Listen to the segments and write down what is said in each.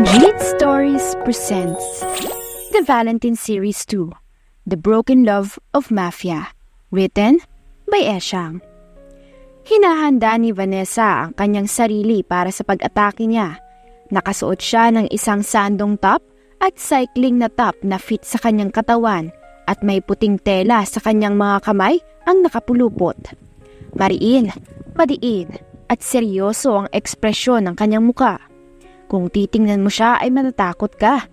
Read Stories presents The Valentine Series 2, The Broken Love of Mafia, written by Eshang. Hinahanda ni Vanessa ang kanyang sarili para sa pag-atake niya. Nakasuot siya ng isang sandong top at cycling na top na fit sa kanyang katawan at may puting tela sa kanyang mga kamay ang nakapulupot. Mariin, madiin at seryoso ang ekspresyon ng kanyang muka. Kung titingnan mo siya ay matatakot ka.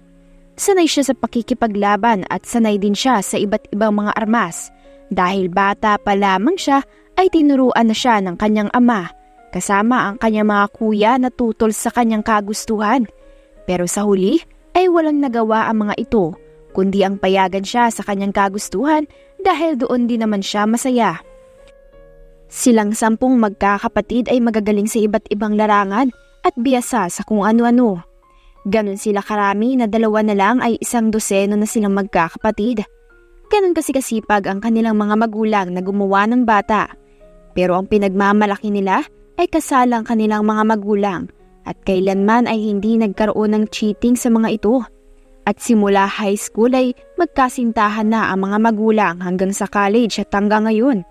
Sanay siya sa pakikipaglaban at sanay din siya sa iba't ibang mga armas. Dahil bata pa lamang siya ay tinuruan na siya ng kanyang ama, kasama ang kanyang mga kuya na tutol sa kanyang kagustuhan. Pero sa huli ay walang nagawa ang mga ito, kundi ang payagan siya sa kanyang kagustuhan dahil doon din naman siya masaya. Silang 10 magkakapatid ay magagaling sa iba't ibang larangan at biyasa sa kung ano-ano. Ganon sila karami na 2 na lang ay 100 na silang magkakapatid. Ganon kasi kasipag ang kanilang mga magulang na gumawa ng bata. Pero ang pinagmamalaki nila ay kasalang kanilang mga magulang at kailanman ay hindi nagkaroon ng cheating sa mga ito. At simula high school ay magkasintahan na ang mga magulang hanggang sa college at hanggang ngayon.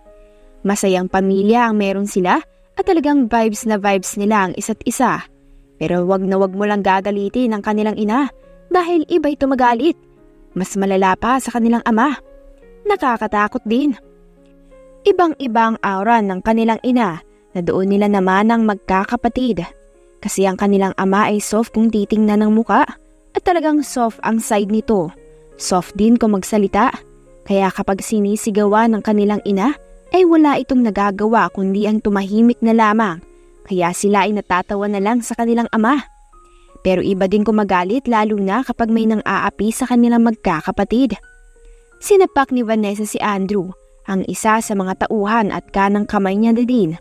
Masayang pamilya ang meron sila at talagang vibes na vibes nila ang isa't isa. Pero wag na wag mo lang gagalitin ang kanilang ina dahil iba ito magalit. Mas malala pa sa kanilang ama. Nakakatakot din. Ibang-ibang aura ng kanilang ina na doon nila naman ang magkakapatid. Kasi ang kanilang ama ay soft kung titingnan ng muka at talagang soft ang side nito. Soft din kung magsalita. Kaya kapag sinisigawan ng kanilang ina, ay wala itong nagagawa kundi ang tumahimik na lamang, kaya sila ay natatawa na lang sa kanilang ama. Pero iba din kung magalit lalo na kapag may nang-aapi sa kanilang magkakapatid. Sinapak ni Vanessa si Andrew, ang isa sa mga tauhan at kanang kamay niya na din.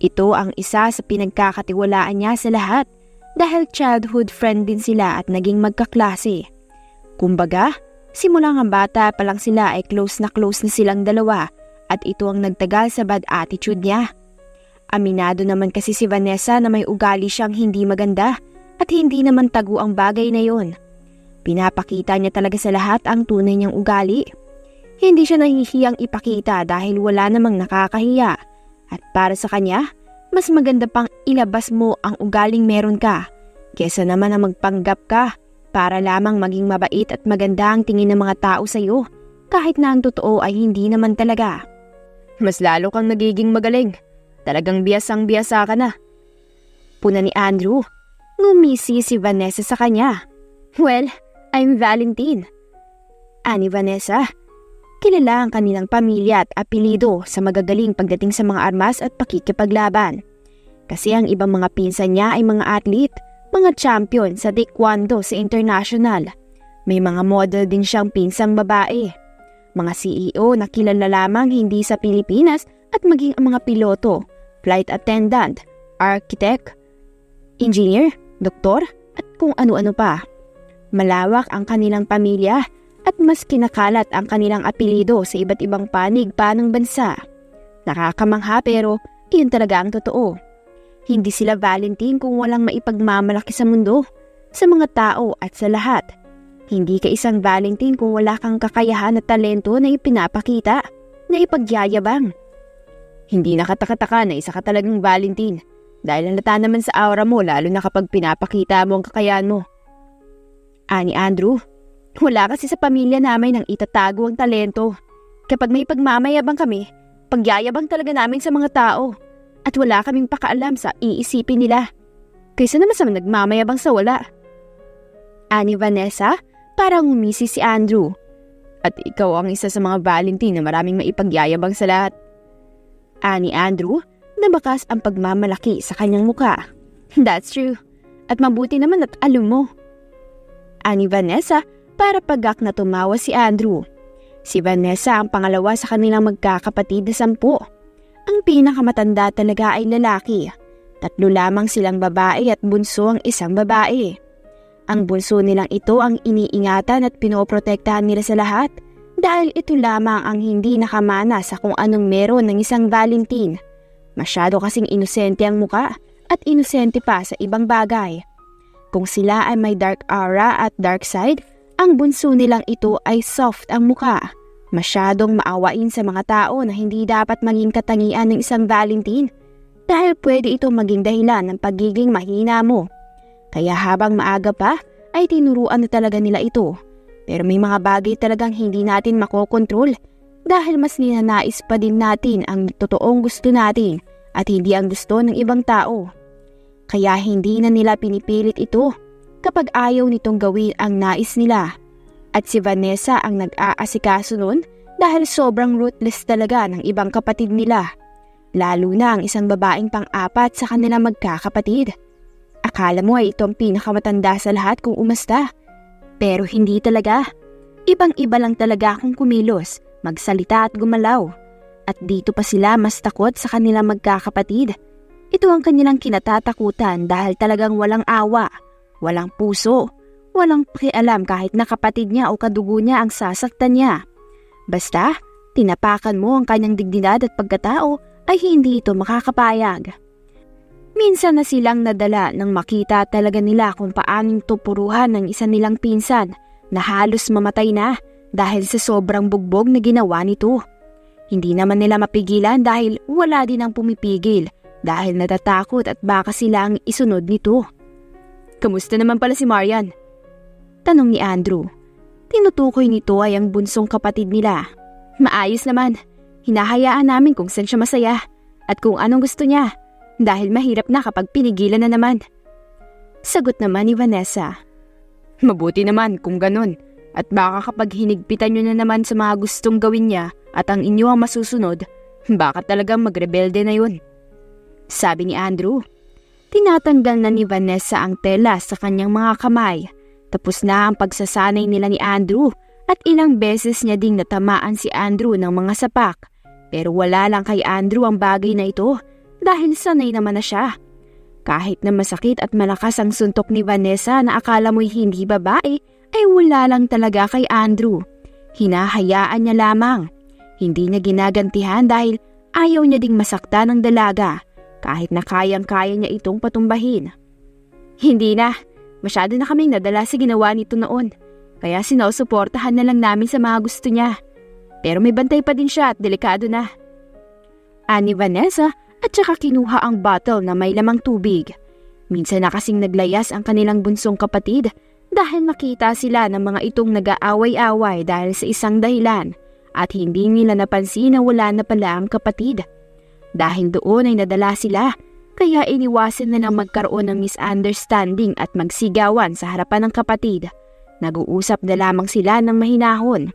Ito ang isa sa pinagkakatiwalaan niya sa lahat dahil childhood friend din sila at naging magkaklase. Kumbaga, simula ng bata pa lang sila ay close na silang dalawa. At ito ang nagtagal sa bad attitude niya. Aminado naman kasi si Vanessa na may ugali siyang hindi maganda at hindi naman tagu ang bagay na yon. Pinapakita niya talaga sa lahat ang tunay niyang ugali. Hindi siya nahihiyang ipakita dahil wala namang nakakahiya. At para sa kanya, mas maganda pang ilabas mo ang ugaling meron ka kesa naman na magpanggap ka para lamang maging mabait at maganda ang tingin ng mga tao sa iyo kahit na ang totoo ay hindi naman talaga. Mas lalo kang nagiging magaling. Talagang biyasang-biyasa ka na. Puna ni Andrew. Ngumisi si Vanessa sa kanya. Well, I'm Valentine. Ani Vanessa. Kilala ang kanilang pamilya at apelido sa magagaling pagdating sa mga armas at pakikipaglaban. Kasi ang ibang mga pinsan niya ay mga athlete, mga champion sa taekwondo sa international. May mga model din siyang pinsang babae. Mga CEO na kilala lamang hindi sa Pilipinas at maging ang mga piloto, flight attendant, architect, engineer, doktor at kung ano-ano pa. Malawak ang kanilang pamilya at mas kinakalat ang kanilang apelido sa iba't ibang panig pa ng bansa. Nakakamangha pero iyon talaga ang totoo. Hindi sila Valentine kung walang maipagmamalaki sa mundo, sa mga tao at sa lahat. Hindi ka isang Valentine kung wala kang kakayahan at talento na ipinapakita, na ipagyayabang. Hindi nakataka-taka na isa ka talagang Valentine dahil halata naman sa aura mo lalo na kapag pinapakita mo ang kakayahan mo. Ani Andrew, wala kasi sa pamilya namin ang itatago ang talento. Kapag may pagmamayabang kami, pagyayabang talaga namin sa mga tao at wala kaming pakaalam sa iisipin nila. Kaysa naman sa nagmamayabang sa wala. Ani Vanessa, parang umisi si Andrew. At ikaw ang isa sa mga Valentine na maraming maipagyayabang sa lahat. Ani Andrew, nabakas ang pagmamalaki sa kanyang muka. That's true. At mabuti naman at alam mo. Ani Vanessa, para pagak na tumawa si Andrew. Si Vanessa ang pangalawa sa kanilang magkakapatid na 10. Ang pinakamatanda talaga ay lalaki. 3 lamang silang babae at bunso ang isang babae. Ang bunso nilang ito ang iniingatan at pinoprotektahan nila sa lahat dahil ito lamang ang hindi nakamana sa kung anong meron ng isang Valentine. Masyado kasing inosente ang muka at inosente pa sa ibang bagay. Kung sila ay may dark aura at dark side, ang bunso nilang ito ay soft ang muka. Masyadong maawain sa mga tao na hindi dapat maging katangian ng isang Valentine dahil pwede ito maging dahilan ng pagiging mahina mo. Kaya habang maaga pa ay tinuruan na talaga nila ito. Pero may mga bagay talagang hindi natin makokontrol dahil mas ninanais pa din natin ang totoong gusto natin at hindi ang gusto ng ibang tao. Kaya hindi na nila pinipilit ito kapag ayaw nitong gawin ang nais nila. At si Vanessa ang nag-aasikaso nun dahil sobrang ruthless talaga ng ibang kapatid nila. Lalo na ang isang babaeng pang-apat sa kanila magkakapatid. Akala mo ay ito ang pinakamatanda sa lahat kung umasta. Pero hindi talaga. Ibang-iba lang talaga kung kumilos, magsalita at gumalaw. At dito pa sila mas takot sa kanilang magkakapatid. Ito ang kanilang kinatatakutan dahil talagang walang awa, walang puso, walang pakialam kahit na kapatid niya o kadugo niya ang sasaktan niya. Basta, tinapakan mo ang kanyang dignidad at pagkatao ay hindi ito makakapayag. Minsan na silang nadala nang makita talaga nila kung paanong tupuruhan ng isa nilang pinsan na halos mamatay na dahil sa sobrang bugbog na ginawa nito. Hindi naman nila mapigilan dahil wala din ang pumipigil dahil natatakot at baka sila ang isunod nito. "Kamusta naman pala si Marian?" tanong ni Andrew. Tinutukoy nito ay ang bunsong kapatid nila. "Maayos naman. Hinahayaan namin kung saan siya masaya at kung anong gusto niya dahil mahirap na kapag pinigilan na naman." Sagot naman ni Vanessa. "Mabuti naman kung ganun at baka kapag hinigpitan nyo na naman sa mga gustong gawin niya at ang inyo ang masusunod, baka talagang magrebelde na yun." Sabi ni Andrew. Tinatanggal na ni Vanessa ang tela sa kanyang mga kamay. Tapos na ang pagsasanay nila ni Andrew at ilang beses niya ding natamaan si Andrew ng mga sapak. Pero wala lang kay Andrew ang bagay na ito dahil sanay naman na siya. Kahit na masakit at malakas ang suntok ni Vanessa na akala mo'y hindi babae, ay wala lang talaga kay Andrew. Hinahayaan niya lamang. Hindi niya ginagantihan dahil ayaw niya ding masakta ng dalaga kahit na kayang-kaya niya itong patumbahin. "Hindi na. Masyado na kaming nadala sa ginawa nito noon. Kaya sinusuportahan na lang namin sa mga gusto niya. Pero may bantay pa din siya at delikado na." Ani Vanessa at saka kinuha ang bottle na may lamang tubig. Minsan na kasing naglayas ang kanilang bunsong kapatid dahil nakita sila ng mga itong nag-aaway-away dahil sa isang dahilan at hindi nila napansin na wala na pala ang kapatid. Dahil doon ay nadala sila, kaya iniwasan na lang magkaroon ng misunderstanding at magsigawan sa harapan ng kapatid. Nag-uusap na lamang sila ng mahinahon.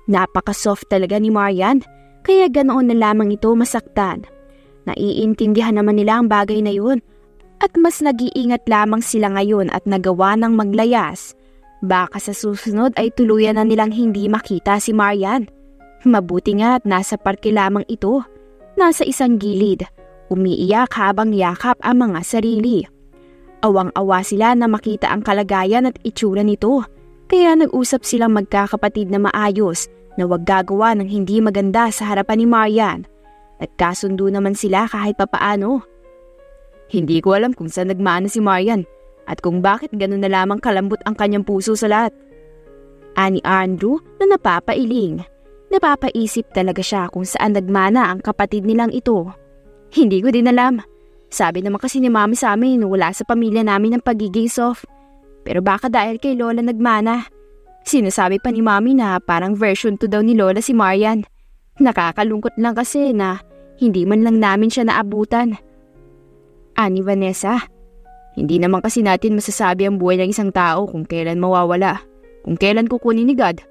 Napaka-soft talaga ni Marian, kaya ganoon na lamang ito masaktan. Naiintindihan naman nila ang bagay na yun at mas nag-iingat lamang sila ngayon at nagawa ng maglayas. Baka sa susunod ay tuluyan na nilang hindi makita si Marian. Mabuti nga at nasa parke lamang ito. Nasa isang gilid, umiiyak habang yakap ang mga sarili. Awang-awa sila na makita ang kalagayan at itsura nito, kaya nag-usap silang magkakapatid na maayos na huwag gagawa ng hindi maganda sa harapan ni Marian. Nagkasundo naman sila kahit papaano. "Hindi ko alam kung saan nagmana si Marian at kung bakit gano'n na lamang kalambot ang kanyang puso sa lahat." Ani Andrew na napapailing. Napapaisip talaga siya kung saan nagmana ang kapatid nilang ito. "Hindi ko din alam. Sabi naman kasi ni Mami sa amin wala sa pamilya namin ang pagiging soft. Pero baka dahil kay Lola nagmana. Sinasabi pa ni Mami na parang version 2 daw ni Lola si Marian. Nakakalungkot lang kasi na hindi man lang namin siya naabutan." Ani Vanessa. "Hindi naman kasi natin masasabi ang buhay ng isang tao kung kailan mawawala, kung kailan kukunin ni God.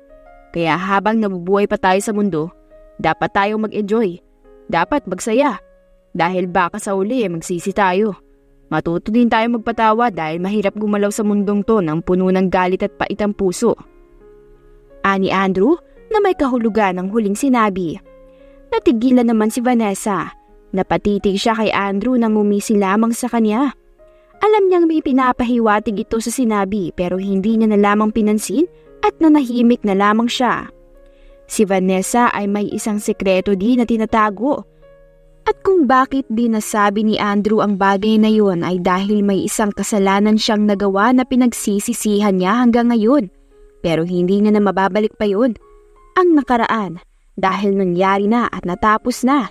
Kaya habang nabubuhay pa tayo sa mundo, dapat tayong mag-enjoy. Dapat magsaya. Dahil baka sa uli magsisi tayo. Matuto din tayo magpatawa dahil mahirap gumalaw sa mundong to ng puno ng galit at pait ang puso." Ani Andrew na may kahulugan ng huling sinabi. Natigilan naman si Vanessa. Napatitig siya kay Andrew nang ngumisi lamang sa kanya. Alam niyang may pinapahiwatig ito sa sinabi pero hindi niya na lamang pinansin at nanahimik na lamang siya. Si Vanessa ay may isang sekreto din na tinatago At kung bakit di nasabi ni Andrew ang bagay na yun ay dahil may isang kasalanan siyang nagawa na pinagsisisihan niya hanggang ngayon. Pero hindi niya na mababalik pa yun. Ang nakaraan dahil nangyari na at natapos na.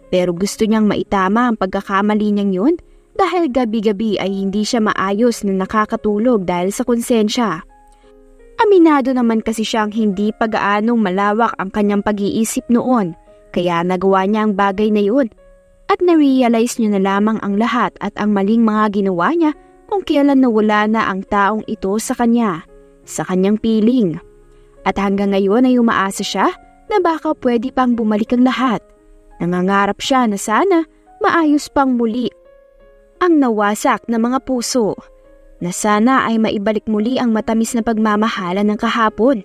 Pero gusto niyang maitama ang pagkakamali niyang yun dahil gabi-gabi ay hindi siya maayos na nakakatulog dahil sa konsensya. Aminado naman kasi siyang hindi pag-aanong malawak ang kanyang pag-iisip noon. Kaya nagawa niya ang bagay na yun at na-realize niya na lamang ang lahat at ang maling mga ginawa niya kung kailan nawala na ang taong ito sa kanya, sa kanyang piling. At hanggang ngayon ay umaasa siya na baka pwede pang bumalik ang lahat. Nangangarap siya na sana maayos pang muli ang nawasak na mga puso, na sana ay maibalik muli ang matamis na pagmamahalan ng kahapon.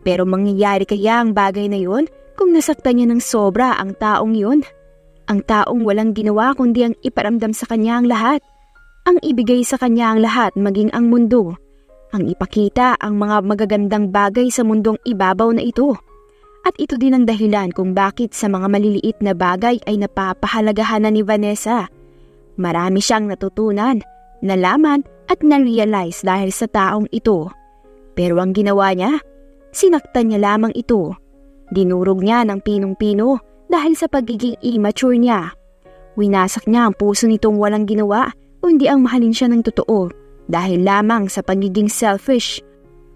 Pero mangyayari kaya ang bagay na yun kung nasaktan niya ng sobra ang taong yun? Ang taong walang ginawa kundi ang iparamdam sa kanya ang lahat. Ang ibigay sa kanya ang lahat maging ang mundo. Ang ipakita ang mga magagandang bagay sa mundong ibabaw na ito. At ito din ang dahilan kung bakit sa mga maliliit na bagay ay napapahalagahan na ni Vanessa. Marami siyang natutunan, nalaman at na-realize dahil sa taong ito. Pero ang ginawa niya, sinaktan niya lamang ito. Dinurog niya ng pinong-pino dahil sa pagiging immature niya. Winasak niya ang puso nitong walang ginawa kundi ang mahalin siya ng totoo dahil lamang sa pagiging selfish.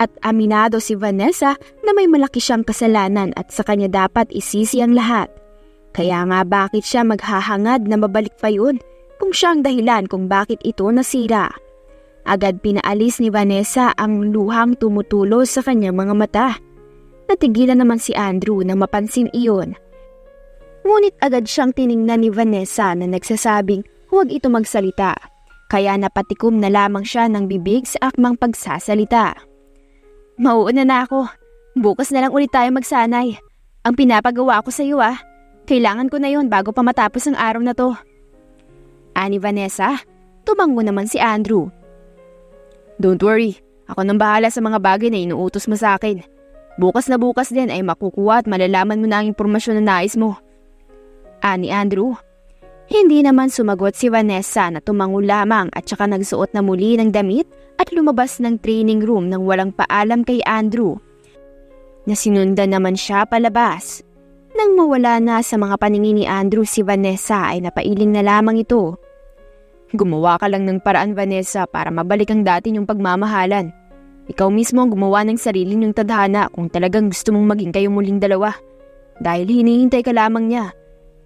At aminado si Vanessa na may malaki siyang kasalanan at sa kanya dapat isisi ang lahat. Kaya nga bakit siya maghahangad na mabalik pa yun kung siya ang dahilan kung bakit ito nasira. Agad pinaalis ni Vanessa ang luhang tumutulo sa kanyang mga mata. Natigilan naman si Andrew na mapansin iyon. Ngunit agad siyang tiningnan ni Vanessa na nagsasabing huwag ito magsalita. Kaya napatikom na lamang siya ng bibig sa akmang pagsasalita. Mauuna na ako. Bukas na lang ulit tayo magsanay. Ang pinapagawa ko sa iyo kailangan ko na yon bago pa matapos ang araw na to. Ani Vanessa, tumango naman si Andrew. Don't worry, ako nang bahala sa mga bagay na inuutos mo sa akin. Bukas na bukas din ay makukuha at malalaman mo na ang impormasyon na nais mo. Ani Andrew. Hindi naman sumagot si Vanessa na tumango lamang at saka nagsuot na muli ng damit at lumabas ng training room nang walang paalam kay Andrew. Nasinundan naman siya palabas. Nang mawala na sa mga paningin ni Andrew si Vanessa ay napailing na lamang ito. Gumawa ka lang ng paraan Vanessa para mabalik ang dati niyong pagmamahalan. Ikaw mismo ang gumawa ng sarili niyong tadhana kung talagang gusto mong maging kayo muling dalawa. Dahil hinihintay ka lamang niya.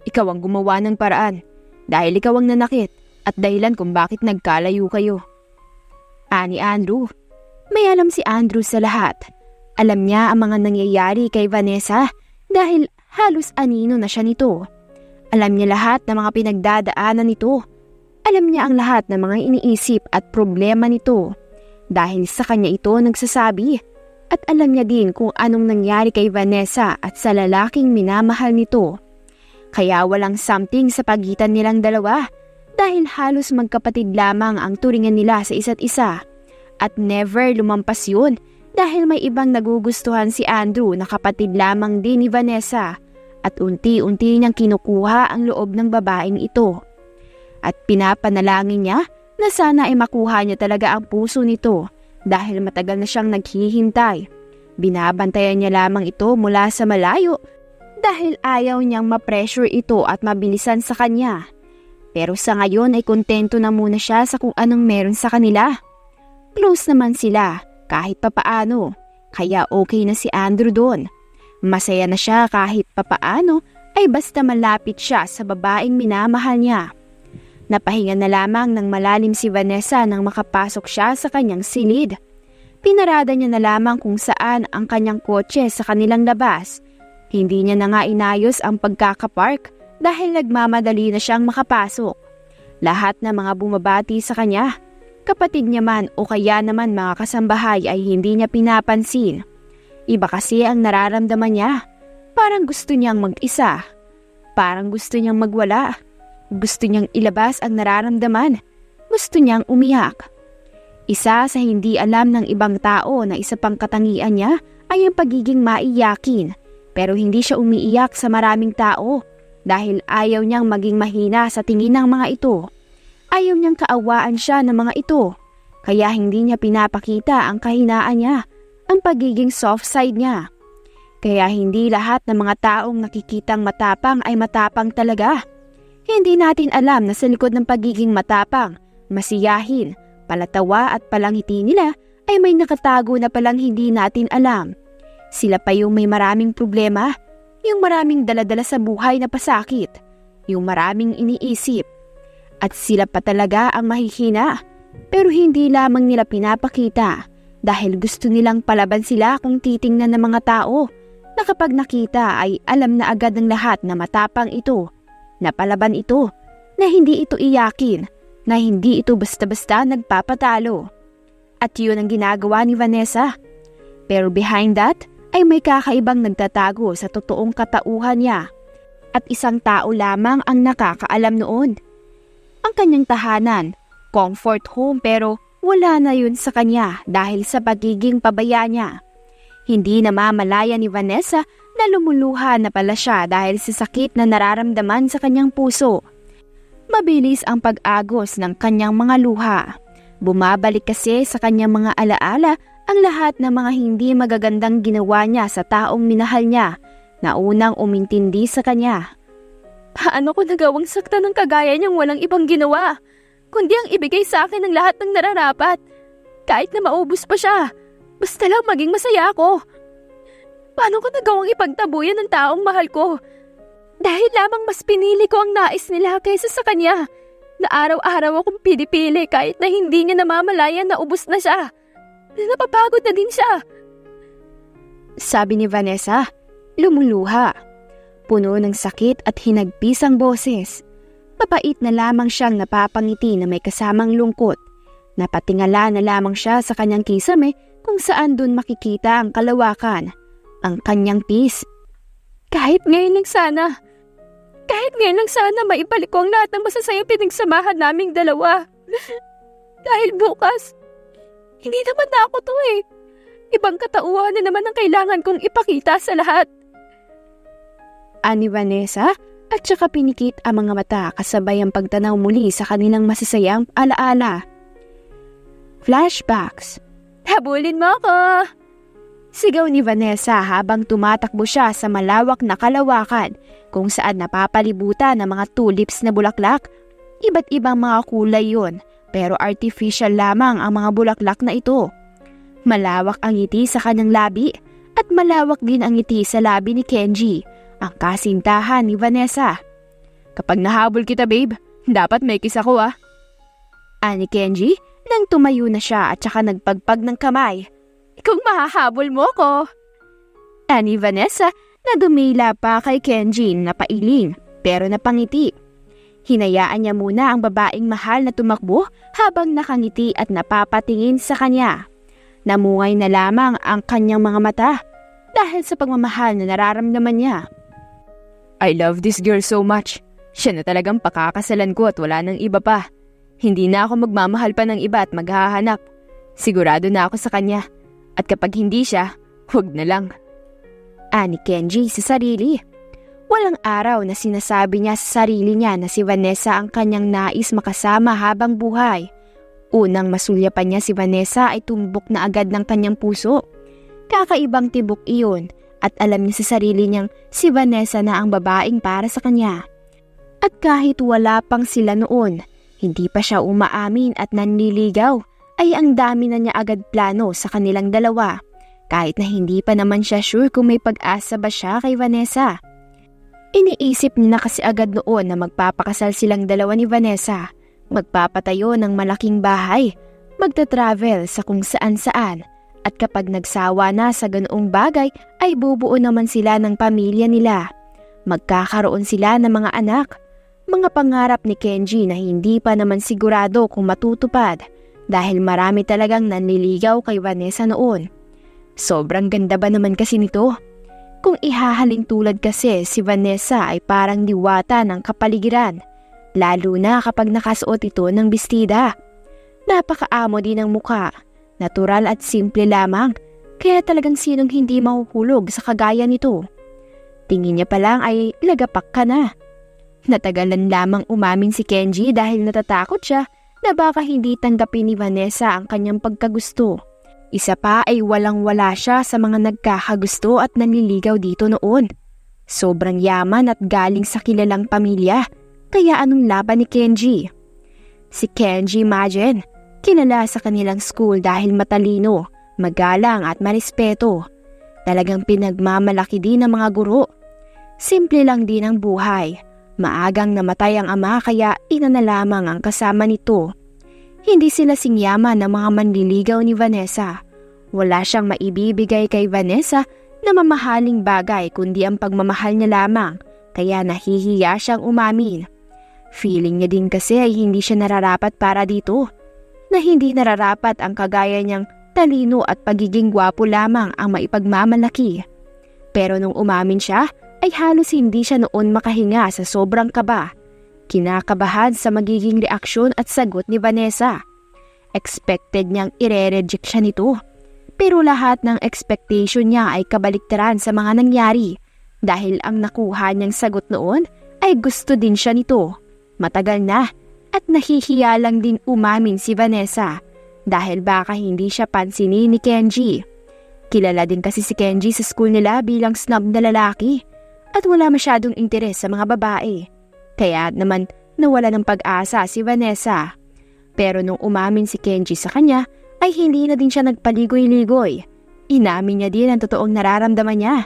Ikaw ang gumawa ng paraan. Dahil ikaw ang nanakit at dahilan kung bakit nagkalayo kayo. Ani Andrew. May alam si Andrew sa lahat. Alam niya ang mga nangyayari kay Vanessa dahil halos anino na siya nito. Alam niya lahat ng mga pinagdadaanan nito. Alam niya ang lahat ng mga iniisip at problema nito. Dahil sa kanya ito nagsasabi at alam niya din kung anong nangyari kay Vanessa at sa lalaking minamahal nito. Kaya walang something sa pagitan nilang dalawa dahil halos magkapatid lamang ang turingan nila sa isa't isa. At never lumampas yun dahil may ibang nagugustuhan si Andrew na kapatid lamang din ni Vanessa at unti-unti niyang kinukuha ang loob ng babaeng ito. At pinapanalangin niya na sana ay makuha niya talaga ang puso nito dahil matagal na siyang naghihintay. Binabantayan niya lamang ito mula sa malayo dahil ayaw niyang ma-pressure ito at mabilisan sa kanya. Pero sa ngayon ay kontento na muna siya sa kung anong meron sa kanila. Close naman sila kahit papaano, kaya okay na si Andrew doon. Masaya na siya kahit papaano ay basta malapit siya sa babaeng minamahal niya. Napahinga na lamang ng malalim si Vanessa nang makapasok siya sa kanyang silid. Pinarada niya na lamang kung saan ang kanyang kotse sa kanilang labas. Hindi niya na nga inayos ang pagkakapark dahil nagmamadali na siyang makapasok. Lahat ng mga bumabati sa kanya, kapatid niya man o kaya naman mga kasambahay ay hindi niya pinapansin. Iba kasi ang nararamdaman niya. Parang gusto niyang mag-isa. Parang gusto niyang magwala. Gusto niyang ilabas ang nararamdaman. Gusto niyang umiyak. Isa sa hindi alam ng ibang tao na isa pang katangian niya ay ang pagiging maiyakin. Pero hindi siya umiiyak sa maraming tao. dahil ayaw niyang maging mahina sa tingin ng mga ito. Ayaw niyang kaawaan siya ng mga ito, kaya hindi niya pinapakita ang kahinaan niya, ang pagiging soft side niya. Kaya hindi lahat ng mga taong nakikitang matapang ay matapang talaga. Hindi natin alam na sa likod ng pagiging matapang, masiyahin, palatawa at palangiti nila ay may nakatago na palang hindi natin alam. Sila pa yung may maraming problema, yung maraming daladala sa buhay na pasakit, yung maraming iniisip. At sila pa talaga ang mahihina, pero hindi lamang nila pinapakita dahil gusto nilang palaban sila kung titingnan ng mga tao na kapag nakita ay alam na agad ng lahat na matapang ito, na palaban ito, na hindi ito iyakin, na hindi ito basta-basta nagpapatalo. At yun ang ginagawa ni Vanessa. Pero behind that ay may kakaibang nagtatago sa totoong katauhan niya. At isang tao lamang ang nakakaalam noon. Ang kanyang tahanan, comfort home, pero wala na yun sa kanya dahil sa pagiging pabaya niya. Hindi namamalaya ni Vanessa na lumuluha na pala siya dahil sa sakit na nararamdaman sa kanyang puso. Mabilis ang pag-agos ng kanyang mga luha. Bumabalik kasi sa kanyang mga alaala ang lahat ng mga hindi magagandang ginawa niya sa taong minahal niya na unang umintindi sa kanya. Paano ko nagawang sakta ng kagaya niyang walang ibang ginawa, kundi ang ibigay sa akin ng lahat ng nararapat, kahit na maubos pa siya. Basta lang maging masaya ako. Paano ko nagawang ipagtabuyan ng taong mahal ko? Dahil lamang mas pinili ko ang nais nila kaysa sa kanya, na araw-araw akong pinipili kahit na hindi niya namamalayan na ubos na siya. Napapagod na din siya. Sabi ni Vanessa, lumuluha. Puno ng sakit at hinagpis ang boses. Papait na lamang siyang napapangiti na may kasamang lungkot. Napatingala na lamang siya sa kanyang kisame kung saan dun makikita ang kalawakan, ang kanyang peace. Kahit ngayon lang sana maibalik ko ang lahat ng masasayang pinagsamahan naming dalawa. Dahil bukas, hindi naman na ako to eh. Ibang katauhan na naman ang kailangan kong ipakita sa lahat. Ani Vanessa at saka pinikit ang mga mata kasabay ang pagtanaw muli sa kanilang masasayang alaala. Flashbacks. Habulin mo ako! Sigaw ni Vanessa habang tumatakbo siya sa malawak na kalawakan kung saan napapalibutan ng mga tulips na bulaklak. Iba't ibang mga kulay yun, pero artificial lamang ang mga bulaklak na ito. Malawak ang ngiti sa kanyang labi at malawak din ang ngiti sa labi ni Kenji, ang kasintahan ni Vanessa. Kapag nahabol kita babe, dapat may kiss ako ah. Ani Kenji nang tumayo na siya at saka nagpagpag ng kamay. Kung mahahabol mo ko. Ani Vanessa na dumila pa kay Kenji na pailing pero napangiti. Hinayaan niya muna ang babaeng mahal na tumakbo habang nakangiti at napapatingin sa kanya. Namungay na lamang ang kanyang mga mata dahil sa pagmamahal na nararamdaman niya. I love this girl so much. Siya na talagang pakakasalan ko at wala nang iba pa. Hindi na ako magmamahal pa ng iba at maghahanap. Sigurado na ako sa kanya. At kapag hindi siya, huwag na lang. Ani Kenji sa sarili. Walang araw na sinasabi niya sa sarili niya na si Vanessa ang kanyang nais makasama habang buhay. Unang masulyapan niya si Vanessa ay tumbok na agad ng kanyang puso. Kakaibang tibok iyon at alam niya sa sarili niyang si Vanessa na ang babaeng para sa kanya. At kahit wala pang sila noon, hindi pa siya umaamin at nanliligaw, ay ang dami na niya agad plano sa kanilang dalawa. Kahit na hindi pa naman siya sure kung may pag-asa ba siya kay Vanessa. Iniisip niya na kasi agad noon na magpapakasal silang dalawa ni Vanessa. Magpapatayo ng malaking bahay, magta-travel sa kung saan-saan. At kapag nagsawa na sa ganoong bagay ay bubuo naman sila ng pamilya nila. Magkakaroon sila ng mga anak. Mga pangarap ni Kenji na hindi pa naman sigurado kung matutupad dahil marami talagang nanliligaw kay Vanessa noon. Sobrang ganda ba naman kasi nito? Kung ihahalin tulad kasi si Vanessa ay parang diwata ng kapaligiran, lalo na kapag nakasuot ito ng bestida. Napakaamo din ng mukha, natural at simple lamang, kaya talagang sinong hindi mahuhulog sa kagaya nito. Tingin niya pa lang ay lagapak ka na. Natagalan lamang umamin si Kenji dahil natatakot siya na baka hindi tanggapin ni Vanessa ang kanyang pagkagusto. Isa pa ay walang-wala siya sa mga nagkakagusto at nanliligaw dito noon. Sobrang yaman at galing sa kilalang pamilya, kaya anong laban ni Kenji? Si Kenji Magen, kilala sa kanilang school dahil matalino, magalang at marespeto. Talagang pinagmamalaki din ng mga guro. Simple lang din ang buhay. Maagang namatay ang ama kaya ina na lamang ang kasama nito. Hindi sila singyaman ng mga manliligaw ni Vanessa. Wala siyang maibibigay kay Vanessa na mamahaling bagay kundi ang pagmamahal niya lamang, kaya nahihiya siyang umamin. Feeling niya din kasi ay hindi siya nararapat para dito. Na hindi nararapat ang kagaya niyang talino at pagiging gwapo lamang ang maipagmamalaki. Pero nung umamin siya, ay halos hindi siya noon makahinga sa sobrang kaba. Kinakabahan sa magiging reaksyon at sagot ni Vanessa. Expected niyang ire-reject siya nito. Pero lahat ng expectation niya ay kabaliktaran sa mga nangyari dahil ang nakuha niyang sagot noon ay gusto din siya nito. Matagal na at nahihiya lang din umamin si Vanessa dahil baka hindi siya pansinin ni Kenji. Kilala din kasi si Kenji sa school nila bilang snob na lalaki at wala masyadong interes sa mga babae. Kaya naman nawala ng pag-asa si Vanessa. Pero nung umamin si Kenji sa kanya, ay hindi na din siya nagpaligoy-ligoy. Inamin niya din ang totoong nararamdaman niya,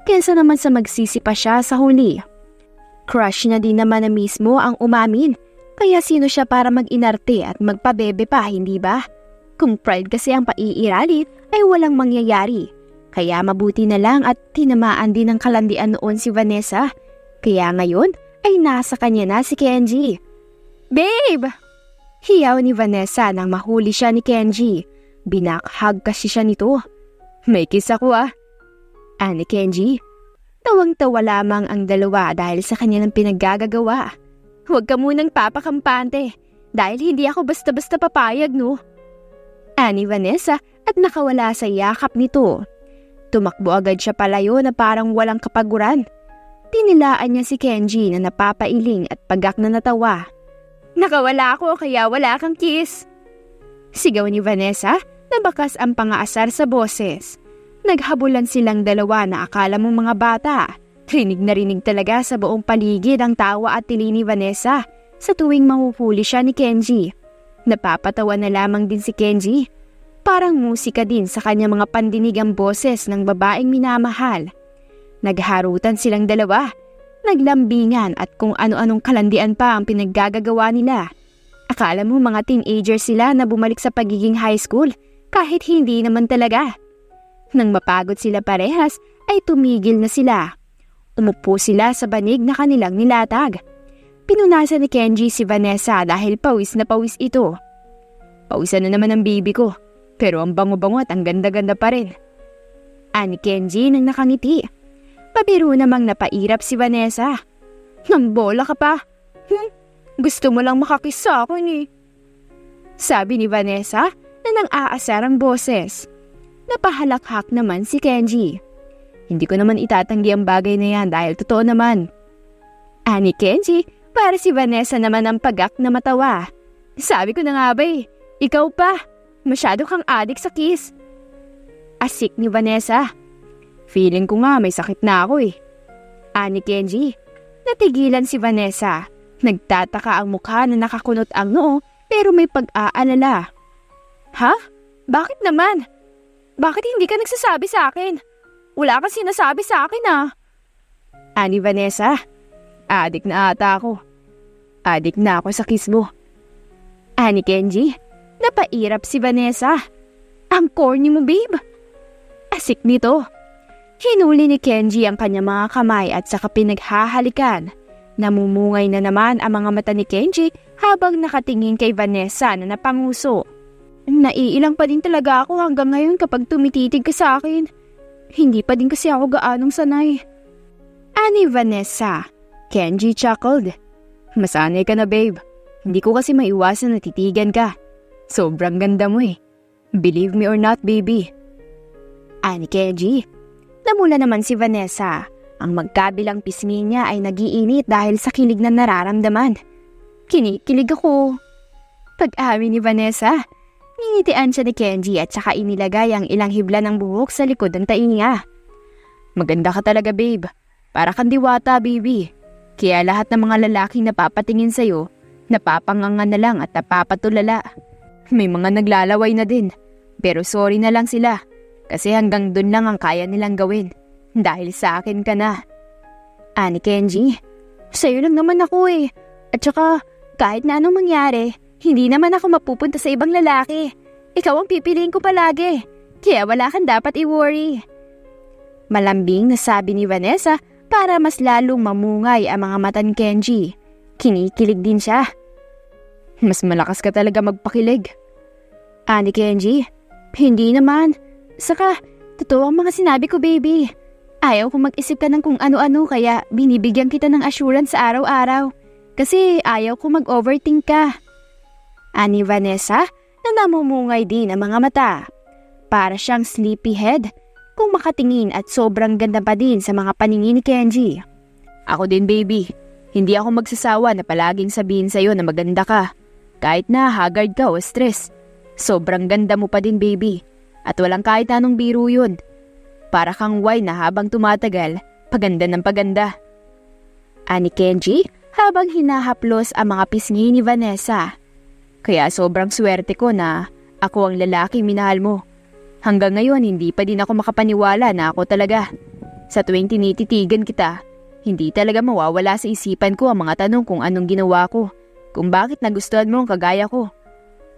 kaysa naman sa magsisi pa siya sa huli. Crush niya din naman na mismo ang umamin, kaya sino siya para mag-inarte at magpabebe pa, hindi ba? Kung pride kasi ang paiirali, ay walang mangyayari. Kaya mabuti na lang at tinamaan din ng kalandian noon si Vanessa. Kaya ngayon ay nasa kanya na si Kenji. Babe! Hiyaw ni Vanessa nang mahuli siya ni Kenji. Binakhag kasi siya nito. May kiss ako ni Kenji. Tawang-tawa lamang ang dalawa dahil sa kanilang pinaggagawa. Huwag ka munang papakampante dahil hindi ako basta-basta papayag, no? Ani Vanessa at nakawala sa yakap nito. Tumakbo agad siya palayo na parang walang kapaguran. Tinilaan niya si Kenji na napapailing at pagak na natawa. Nakawala ako kaya wala kang kiss. Sigaw ni Vanessa na bakas ang pangaasar sa boses. Naghabulan silang dalawa na akala mong mga bata. Rinig na rinig talaga sa buong paligid ang tawa at tili ni Vanessa sa tuwing mahuhuli siya ni Kenji. Napapatawa na lamang din si Kenji. Parang musika din sa kanya mga pandinig ang boses ng babaeng minamahal. Nagharutan silang dalawa. Naglambingan at kung ano-anong kalandian pa ang pinaggagawa nila. Akala mo mga teenager sila na bumalik sa pagiging high school kahit hindi naman talaga. Nang mapagod sila parehas ay tumigil na sila. Umupo sila sa banig na kanilang nilatag. Pinunasan ni Kenji si Vanessa dahil pawis na pawis ito. Pawisan na naman ang bibi ko pero ang bango-bango at ang ganda-ganda pa rin. Ani Kenji nang nakangiti. Pabiro namang napairap si Vanessa. Nambola ka pa. Gusto mo lang makakiss sa akin eh. Sabi ni Vanessa na nang aasar ang boses. Napahalakhak naman si Kenji. Hindi ko naman itatanggi ang bagay na yan dahil totoo naman. Ani Kenji, para si Vanessa naman ang pagak na matawa. Sabi ko na nga ba ikaw pa. Masyado kang adik sa kiss. Asik ni Vanessa. Feeling ko nga may sakit na ako Ani Kenji. Natigilan si Vanessa. Nagtataka ang mukha na nakakunot ang noo pero may pag-aalala. Ha? Bakit naman? Bakit hindi ka nagsasabi sa akin? Wala kang sinasabi sa akin Ani Vanessa. Adik na ata ako. Adik na ako sa kiss mo. Ani Kenji. Napairap si Vanessa. Ang corny mo, babe. Asik nito. Hinuli ni Kenji ang kanyang mga kamay at saka pinaghahalikan. Namumungay na naman ang mga mata ni Kenji habang nakatingin kay Vanessa na napanguso. Naiilang pa din talaga ako hanggang ngayon kapag tumititig ka sa akin. Hindi pa din kasi ako gaanong sanay. Ani Vanessa. Kenji chuckled. Masanay ka na, babe. Hindi ko kasi maiwasan na titigan ka. Sobrang ganda mo Believe me or not, baby. Ani Kenji. Namula naman si Vanessa. Ang magkabilang pisngi niya ay nagiinit dahil sa kilig na nararamdaman. Kinikilig ako. Pag-amin ni Vanessa, ningitian siya ni Kenji at saka inilagay ang ilang hibla ng buhok sa likod ng tainga. Maganda ka talaga, babe. Para kang diwata, baby. Kaya lahat ng mga lalaking napapatingin sa'yo, napapanganga na lang at napapatulala. May mga naglalaway na din. Pero sorry na lang sila. Kasi hanggang dun lang ang kaya nilang gawin. Dahil sa akin ka na. Ani Kenji, sa'yo lang naman ako eh. At saka, kahit na anong mangyari, hindi naman ako mapupunta sa ibang lalaki. Ikaw ang pipiliin ko palagi. Kaya wala kang dapat i-worry. Malambing na sabi ni Vanessa para mas lalong mamungay ang mga mata ni Kenji. Kinikilig din siya. Mas malakas ka talaga magpakilig. Ani Kenji, hindi naman. Saka, totoo ang mga sinabi ko, baby. Ayaw ko mag-isip ka ng kung ano-ano kaya binibigyan kita ng assurance sa araw-araw. Kasi ayaw ko mag-overthink ka. Ani Vanessa na namumungay din ang mga mata. Para siyang sleepyhead kung makatingin at sobrang ganda pa din sa mga paningin ni Kenji. Ako din, baby. Hindi ako magsasawa na palaging sabihin sa'yo na maganda ka. Kahit na haggard ka o stress. Sobrang ganda mo pa din, baby. At walang kahit anong biro yun. Para kang wine na habang tumatagal, paganda ng paganda. Ani Kenji habang hinahaplos ang mga pisngi ni Vanessa. Kaya sobrang swerte ko na ako ang lalaki minahal mo. Hanggang ngayon hindi pa din ako makapaniwala na ako talaga. Sa tuwing tinititigan kita, hindi talaga mawawala sa isipan ko ang mga tanong kung anong ginawa ko. Kung bakit nagustuhan mo ang kagaya ko.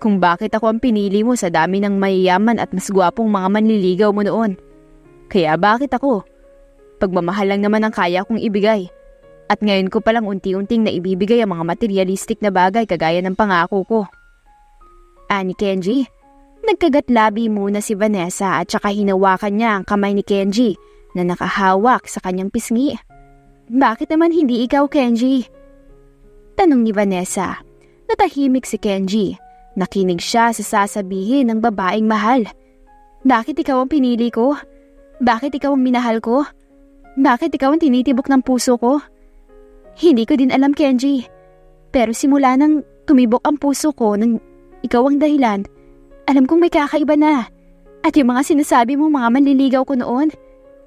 Kung bakit ako ang pinili mo sa dami ng mayayaman at mas gwapong mga manliligaw mo noon. Kaya bakit ako? Pagmamahal lang naman ang kaya kong ibigay. At ngayon ko palang unti-unting naibibigay ang mga materialistic na bagay kagaya ng pangako ko. Ani Kenji, nagkagat-labi muna si Vanessa at saka hinawakan niya ang kamay ni Kenji na nakahawak sa kanyang pisngi. Bakit naman hindi ikaw, Kenji? Tanong ni Vanessa. Natahimik si Kenji. Nakinig siya sa sasabihin ng babaeng mahal. Bakit ikaw ang pinili ko? Bakit ikaw ang minahal ko? Bakit ikaw ang tinitibok ng puso ko? Hindi ko din alam, Kenji. Pero simula nang tumibok ang puso ko nang ikaw ang dahilan, alam kong may kakaiba na. At yung mga sinasabi mo mga manliligaw ko noon,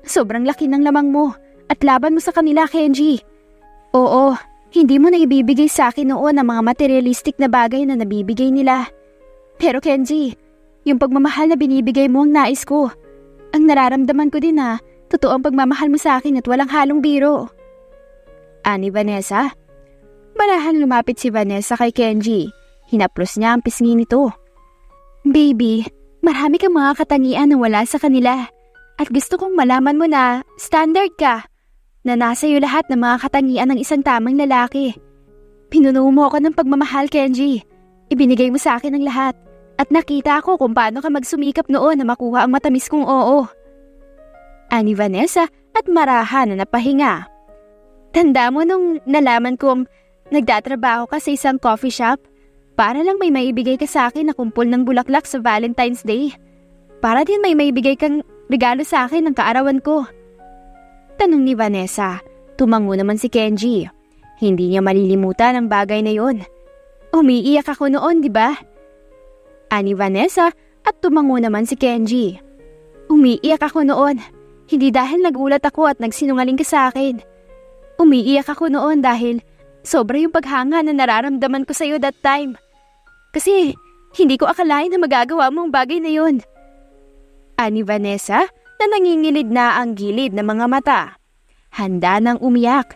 sobrang laki ng lamang mo at laban mo sa kanila, Kenji. Oo, hindi mo na ibibigay sa akin noon ang mga materialistic na bagay na nabibigay nila. Pero Kenji, yung pagmamahal na binibigay mo ang nais ko. Ang nararamdaman ko din na totoo ang pagmamahal mo sa akin at walang halong biro. Ani Vanessa? Marahan lumapit si Vanessa kay Kenji. Hinaplos niya ang pisngi nito. Baby, marami kang mga katangian na wala sa kanila. At gusto kong malaman mo na standard ka. Na nasa iyo lahat ng mga katangian ng isang tamang lalaki. Pinuno mo ako ng pagmamahal, Kenji. Ibinigay mo sa akin ang lahat. At nakita ko kung paano ka magsumikap noon na makuha ang matamis kong oo. Ani Vanessa at marahan na napahinga. Tanda mo nung nalaman kong nagtatrabaho ka sa isang coffee shop? Para lang may maibigay ka sa akin na kumpol ng bulaklak sa Valentine's Day. Para din may maibigay kang regalo sa akin ng kaarawan ko. Tanong ni Vanessa. Tumango naman si Kenji. Hindi niya malilimutan ang bagay na yon. Umiiyak ako noon, di ba? Ani Vanessa at tumango naman si Kenji. Umiiyak ako noon. Hindi dahil nagulat ako at nagsinungaling ka sa akin. Umiiyak ako noon dahil sobra yung paghanga na nararamdaman ko sa iyo that time. Kasi hindi ko akalain na magagawa mo ang bagay na yon. Ani Vanessa na nangingilid na ang gilid ng mga mata. Handa nang umiyak.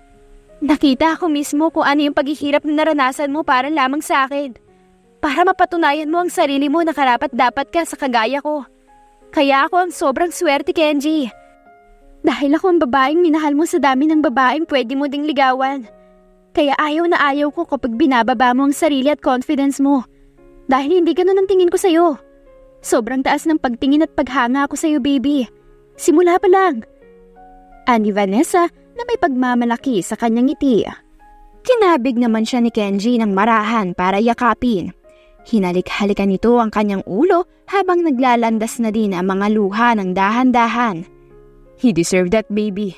Nakita ko mismo kung ano yung paghihirap na naranasan mo para lamang sa akin. Para mapatunayan mo ang sarili mo na karapat-dapat ka sa kagaya ko. Kaya ako ang sobrang swerte, Kenji. Dahil ako ang babaeng minahal mo sa dami ng babaeng pwede mo ding ligawan. Kaya ayaw na ayaw ko kapag binababa mo ang sarili at confidence mo. Dahil hindi ganun ang tingin ko sa'yo. Sobrang taas ng pagtingin at paghanga ko sa'yo, baby. Simula pa lang. Ani Vanessa na may pagmamalaki sa kanyang ngiti. Kinabig naman siya ni Kenji ng marahan para yakapin. Hinalik-halikan nito ang kanyang ulo habang naglalandas na din ang mga luha ng dahan-dahan. He deserved that, baby.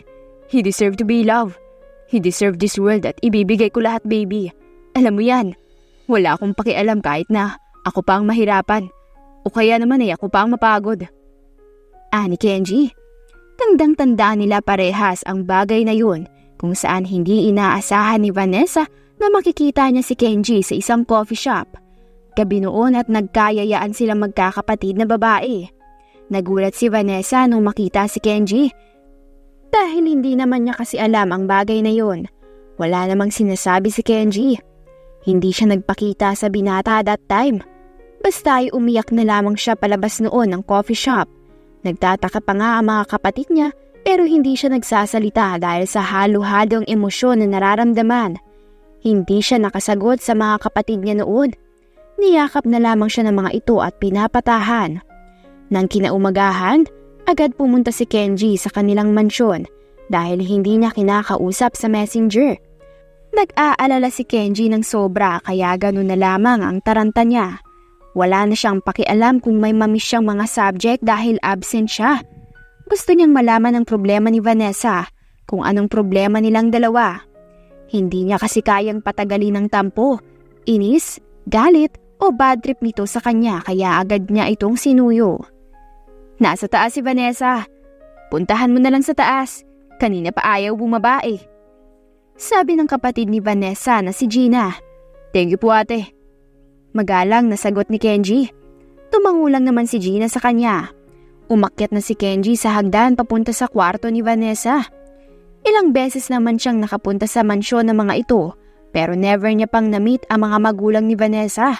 He deserved to be loved. He deserved this world at ibibigay ko lahat, baby. Alam mo yan. Wala akong pakialam kahit na ako pa ang mahirapan. O kaya naman ay ako pa ang mapagod. Ani Kenji. Tandang-tanda nila parehas ang bagay na yun kung saan hindi inaasahan ni Vanessa na makikita niya si Kenji sa isang coffee shop. Gabi noon at nagkayayaan silang magkakapatid na babae. Nagulat si Vanessa nung makita si Kenji. Dahil hindi naman niya kasi alam ang bagay na yun. Wala namang sinasabi si Kenji. Hindi siya nagpakita sa binata that time. Basta ay umiyak na lamang siya palabas noon ng coffee shop. Nagtataka pa nga ang mga kapatid niya pero hindi siya nagsasalita dahil sa halo-halong emosyon na nararamdaman. Hindi siya nakasagot sa mga kapatid niya noon. Niyakap na lamang siya ng mga ito at pinapatahan. Nang kinaumagahan, agad pumunta si Kenji sa kanilang mansyon dahil hindi niya kinakausap sa messenger. Nag-aalala si Kenji ng sobra kaya ganun na lamang ang taranta niya. Wala na siyang pakialam kung may mamiss siyang mga subject dahil absent siya. Gusto niyang malaman ang problema ni Vanessa, kung anong problema nilang dalawa. Hindi niya kasi kayang patagalin ng tampo, inis, galit o bad trip nito sa kanya kaya agad niya itong sinuyo. Nasa taas si Vanessa. Puntahan mo na lang sa taas. Kanina pa ayaw bumaba eh. Sabi ng kapatid ni Vanessa na si Gina. Thank you po ate. Magalang na sagot ni Kenji. Tumangulang naman si Gina sa kanya. Umakyat na si Kenji sa hagdan papunta sa kwarto ni Vanessa. Ilang beses naman siyang nakapunta sa mansyon ng mga ito pero never niya pang na-meet ang mga magulang ni Vanessa.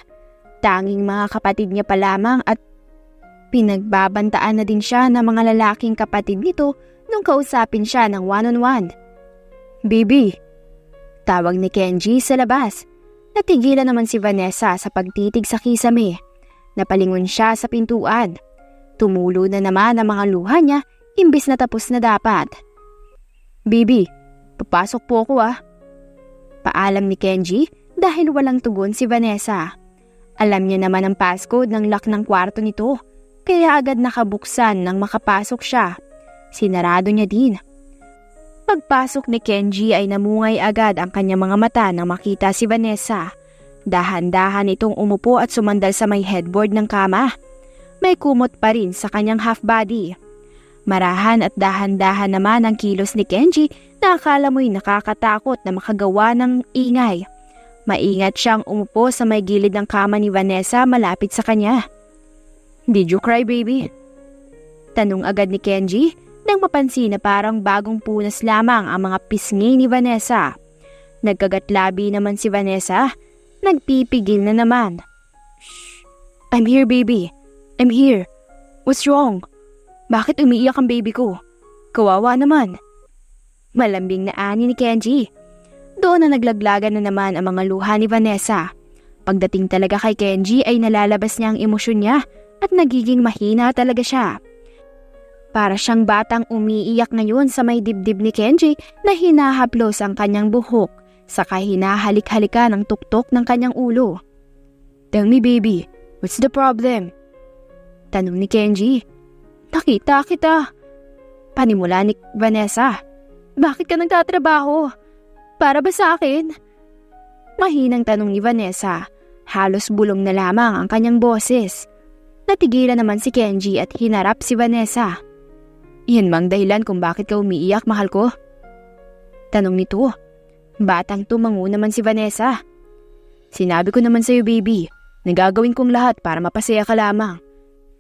Tanging mga kapatid niya pa lamang at pinagbabantaan na din siya ng mga lalaking kapatid nito nung kausapin siya ng one-on-one. Baby, tawag ni Kenji sa labas. Natigilan naman si Vanessa sa pagtitig sa kisame. Napalingon siya sa pintuan. Tumulo na naman ang mga luha niya imbis na tapos na dapat. Baby, papasok po ako ah. Paalam ni Kenji dahil walang tugon si Vanessa. Alam niya naman ang passcode ng lock ng kwarto nito kaya agad nakabuksan nang makapasok siya. Sinarado niya din. Pagpasok ni Kenji ay namungay agad ang kanyang mga mata nang makita si Vanessa. Dahan-dahan itong umupo at sumandal sa may headboard ng kama. May kumot pa rin sa kanyang half body. Marahan at dahan-dahan naman ang kilos ni Kenji na akala mo'y nakakatakot na makagawa ng ingay. Maingat siyang umupo sa may gilid ng kama ni Vanessa malapit sa kanya. Did you cry, baby? Tanong agad ni Kenji nang mapansin na parang bagong punas lamang ang mga pisngi ni Vanessa. Nagkagatlabi naman si Vanessa. Nagpipigil na naman. Shh! I'm here, baby. I'm here. What's wrong? Bakit umiiyak ang baby ko? Kawawa naman. Malambing na ani ni Kenji. Doon na naglaglagan na naman ang mga luha ni Vanessa. Pagdating talaga kay Kenji ay nalalabas niya ang emosyon niya at nagiging mahina talaga siya. Para siyang batang umiiyak ngayon sa may dibdib ni Kenji na hinahaplos ang kanyang buhok saka hinahalik-halika ng tuktok ng kanyang ulo. Tell me baby, what's the problem? Tanong ni Kenji. Nakita kita. Panimula ni Vanessa. Bakit ka nagtatrabaho? Para ba sa akin? Mahinang tanong ni Vanessa. Halos bulong na lamang ang kanyang boses. Natigilan naman si Kenji at hinarap si Vanessa. Yan bang dahilan kung bakit ka umiiyak, mahal ko? Tanong nito. Batang tumango naman si Vanessa. Sinabi ko naman sa'yo, baby, na gagawin kong lahat para mapasaya ka lamang.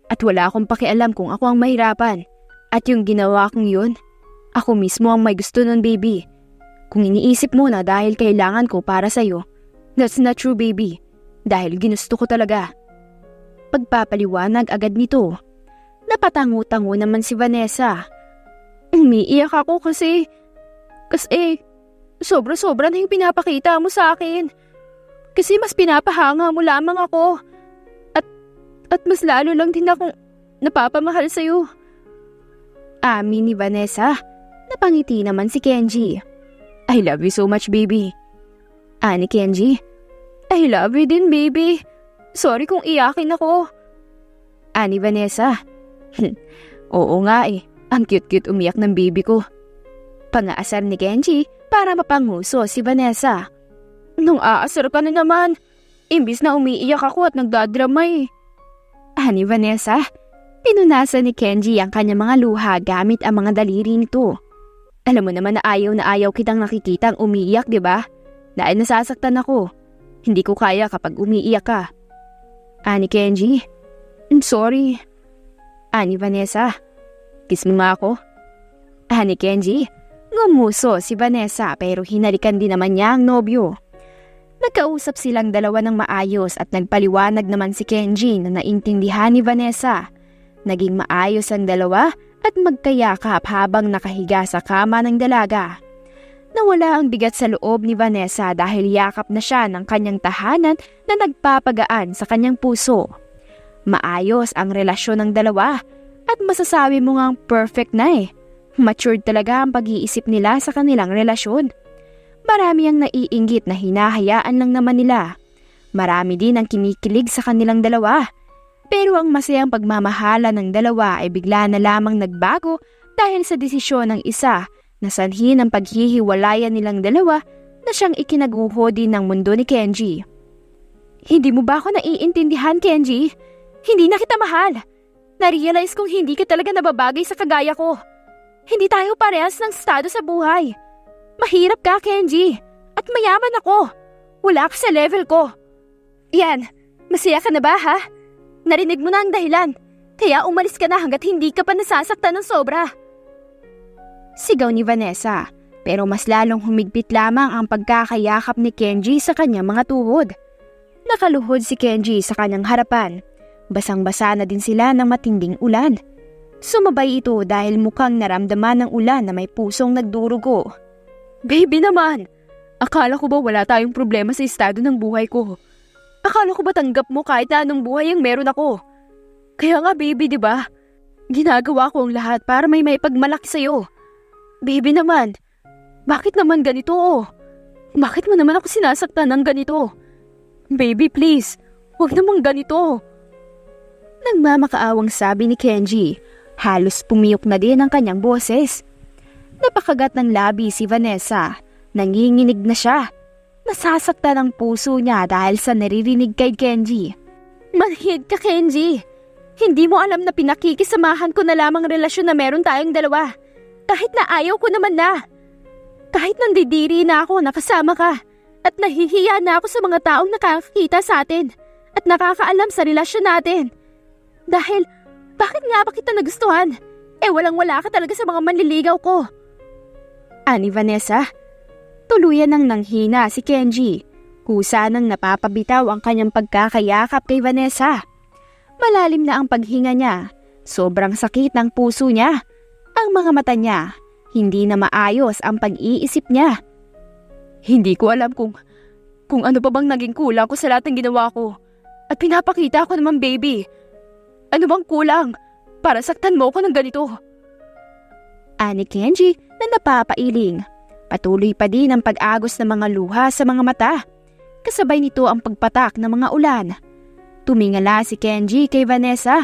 At wala akong pakialam kung ako ang mahirapan. At yung ginawa kong yun, ako mismo ang may gusto nun, baby. Kung iniisip mo na dahil kailangan ko para sa'yo, that's not true, baby. Dahil ginusto ko talaga. Pagpapaliwanag agad nito. Napatango-tango naman si Vanessa. Umiiyak ako kasi sobra-sobra na yung pinapakita mo sa akin. Kasi mas pinapahanga mo lamang ako. At mas lalo lang din akong napapamahal sa'yo. Amin ni Vanessa. Napangiti naman si Kenji. I love you so much, baby. Ani Kenji. I love you din, baby. Sorry kung iyakin ako. Ani Vanessa. Oo nga eh. Ang cute-cute umiyak ng baby ko. Pang-aasar ni Kenji para mapanguso si Vanessa. Nung aasar ka na naman, imbis na umiiyak ako at nagdadrama eh. Ani Vanessa, pinunasan ni Kenji ang kanyang mga luha gamit ang mga daliri nito. Alam mo naman na ayaw kitang nakikitang umiiyak, di ba? Dahil nasasaktan ako. Hindi ko kaya kapag umiiyak ka. Ani Kenji, I'm sorry. Ani Vanessa, kiss mo nga ako. Ani Kenji, ngumuso si Vanessa pero hinalikan din naman niya ang nobyo. Nagkausap silang dalawa ng maayos at nagpaliwanag naman si Kenji na naintindihan ni Vanessa. Naging maayos ang dalawa at magkayakap habang nakahiga sa kama ng dalaga. Nawala ang bigat sa loob ni Vanessa dahil yakap na siya ng kanyang tahanan na nagpapagaan sa kanyang puso. Maayos ang relasyon ng dalawa at masasabi mo ngang perfect na eh. Matured talaga ang pag-iisip nila sa kanilang relasyon. Marami ang naiinggit na hinahayaan lang naman nila. Marami din ang kinikilig sa kanilang dalawa. Pero ang masayang pagmamahala ng dalawa ay bigla na lamang nagbago dahil sa desisyon ng isa na sanhi ng paghihiwalayan nilang dalawa na siyang ikinaguho din ng mundo ni Kenji. Hindi mo ba ako naiintindihan, Kenji? Hindi na kita mahal. Narealize kong hindi ka talaga nababagay sa kagaya ko. Hindi tayo parehas ng estado sa buhay. Mahirap ka, Kenji. At mayaman ako. Wala ka sa level ko. Yan, masaya ka na ba, ha? Narinig mo na ang dahilan. Kaya umalis ka na hanggat hindi ka pa nasasaktan ng sobra. Sigaw ni Vanessa, pero mas lalong humigpit lamang ang pagkakayakap ni Kenji sa kanyang mga tuhod. Nakaluhod si Kenji sa kanyang harapan. Basang-basa na din sila ng matinding ulan. Sumabay ito dahil mukhang naramdaman ng ulan na may pusong nagdurugo. Baby naman! Akala ko ba wala tayong problema sa estado ng buhay ko? Akala ko ba tanggap mo kahit na anong buhay ang meron ako? Kaya nga baby, di ba? Ginagawa ko ang lahat para may maipagmalaki sa'yo. Baby naman, bakit naman ganito? Bakit mo naman ako sinasaktan ng ganito? Baby please, huwag naman ganito. Nagmamakaawang sabi ni Kenji, halos pumiyok na din ang kanyang boses. Napakagat ng labi si Vanessa, nanginginig na siya. Nasasaktan ang puso niya dahil sa naririnig kay Kenji. Manhid ka, Kenji. Hindi mo alam na pinakikisamahan ko na lamang relasyon na meron tayong dalawa. Kahit na ayaw ko naman na. Kahit nandidiri na ako nakasama ka. At nahihiya na ako sa mga taong nakakakita sa atin. At nakakaalam sa relasyon natin. Dahil, bakit nga ba kita nagustuhan? Walang-wala ka talaga sa mga manliligaw ko. Ani Vanessa, tuluyan nang nanghina si Kenji. Kusa nang napapabitaw ang kanyang pagkakayakap kay Vanessa. Malalim na ang paghinga niya. Sobrang sakit ng puso niya. Ang mga mata niya, hindi na maayos ang pag-iisip niya. Hindi ko alam kung ano pa bang naging kulang ko sa lahat ng ginawa ko. At pinapakita ko naman baby. Ano bang kulang para saktan mo ko ng ganito? Ani Kenji na napapailing. Patuloy pa din ang pag-agos ng mga luha sa mga mata. Kasabay nito ang pagpatak ng mga ulan. Tumingala si Kenji kay Vanessa.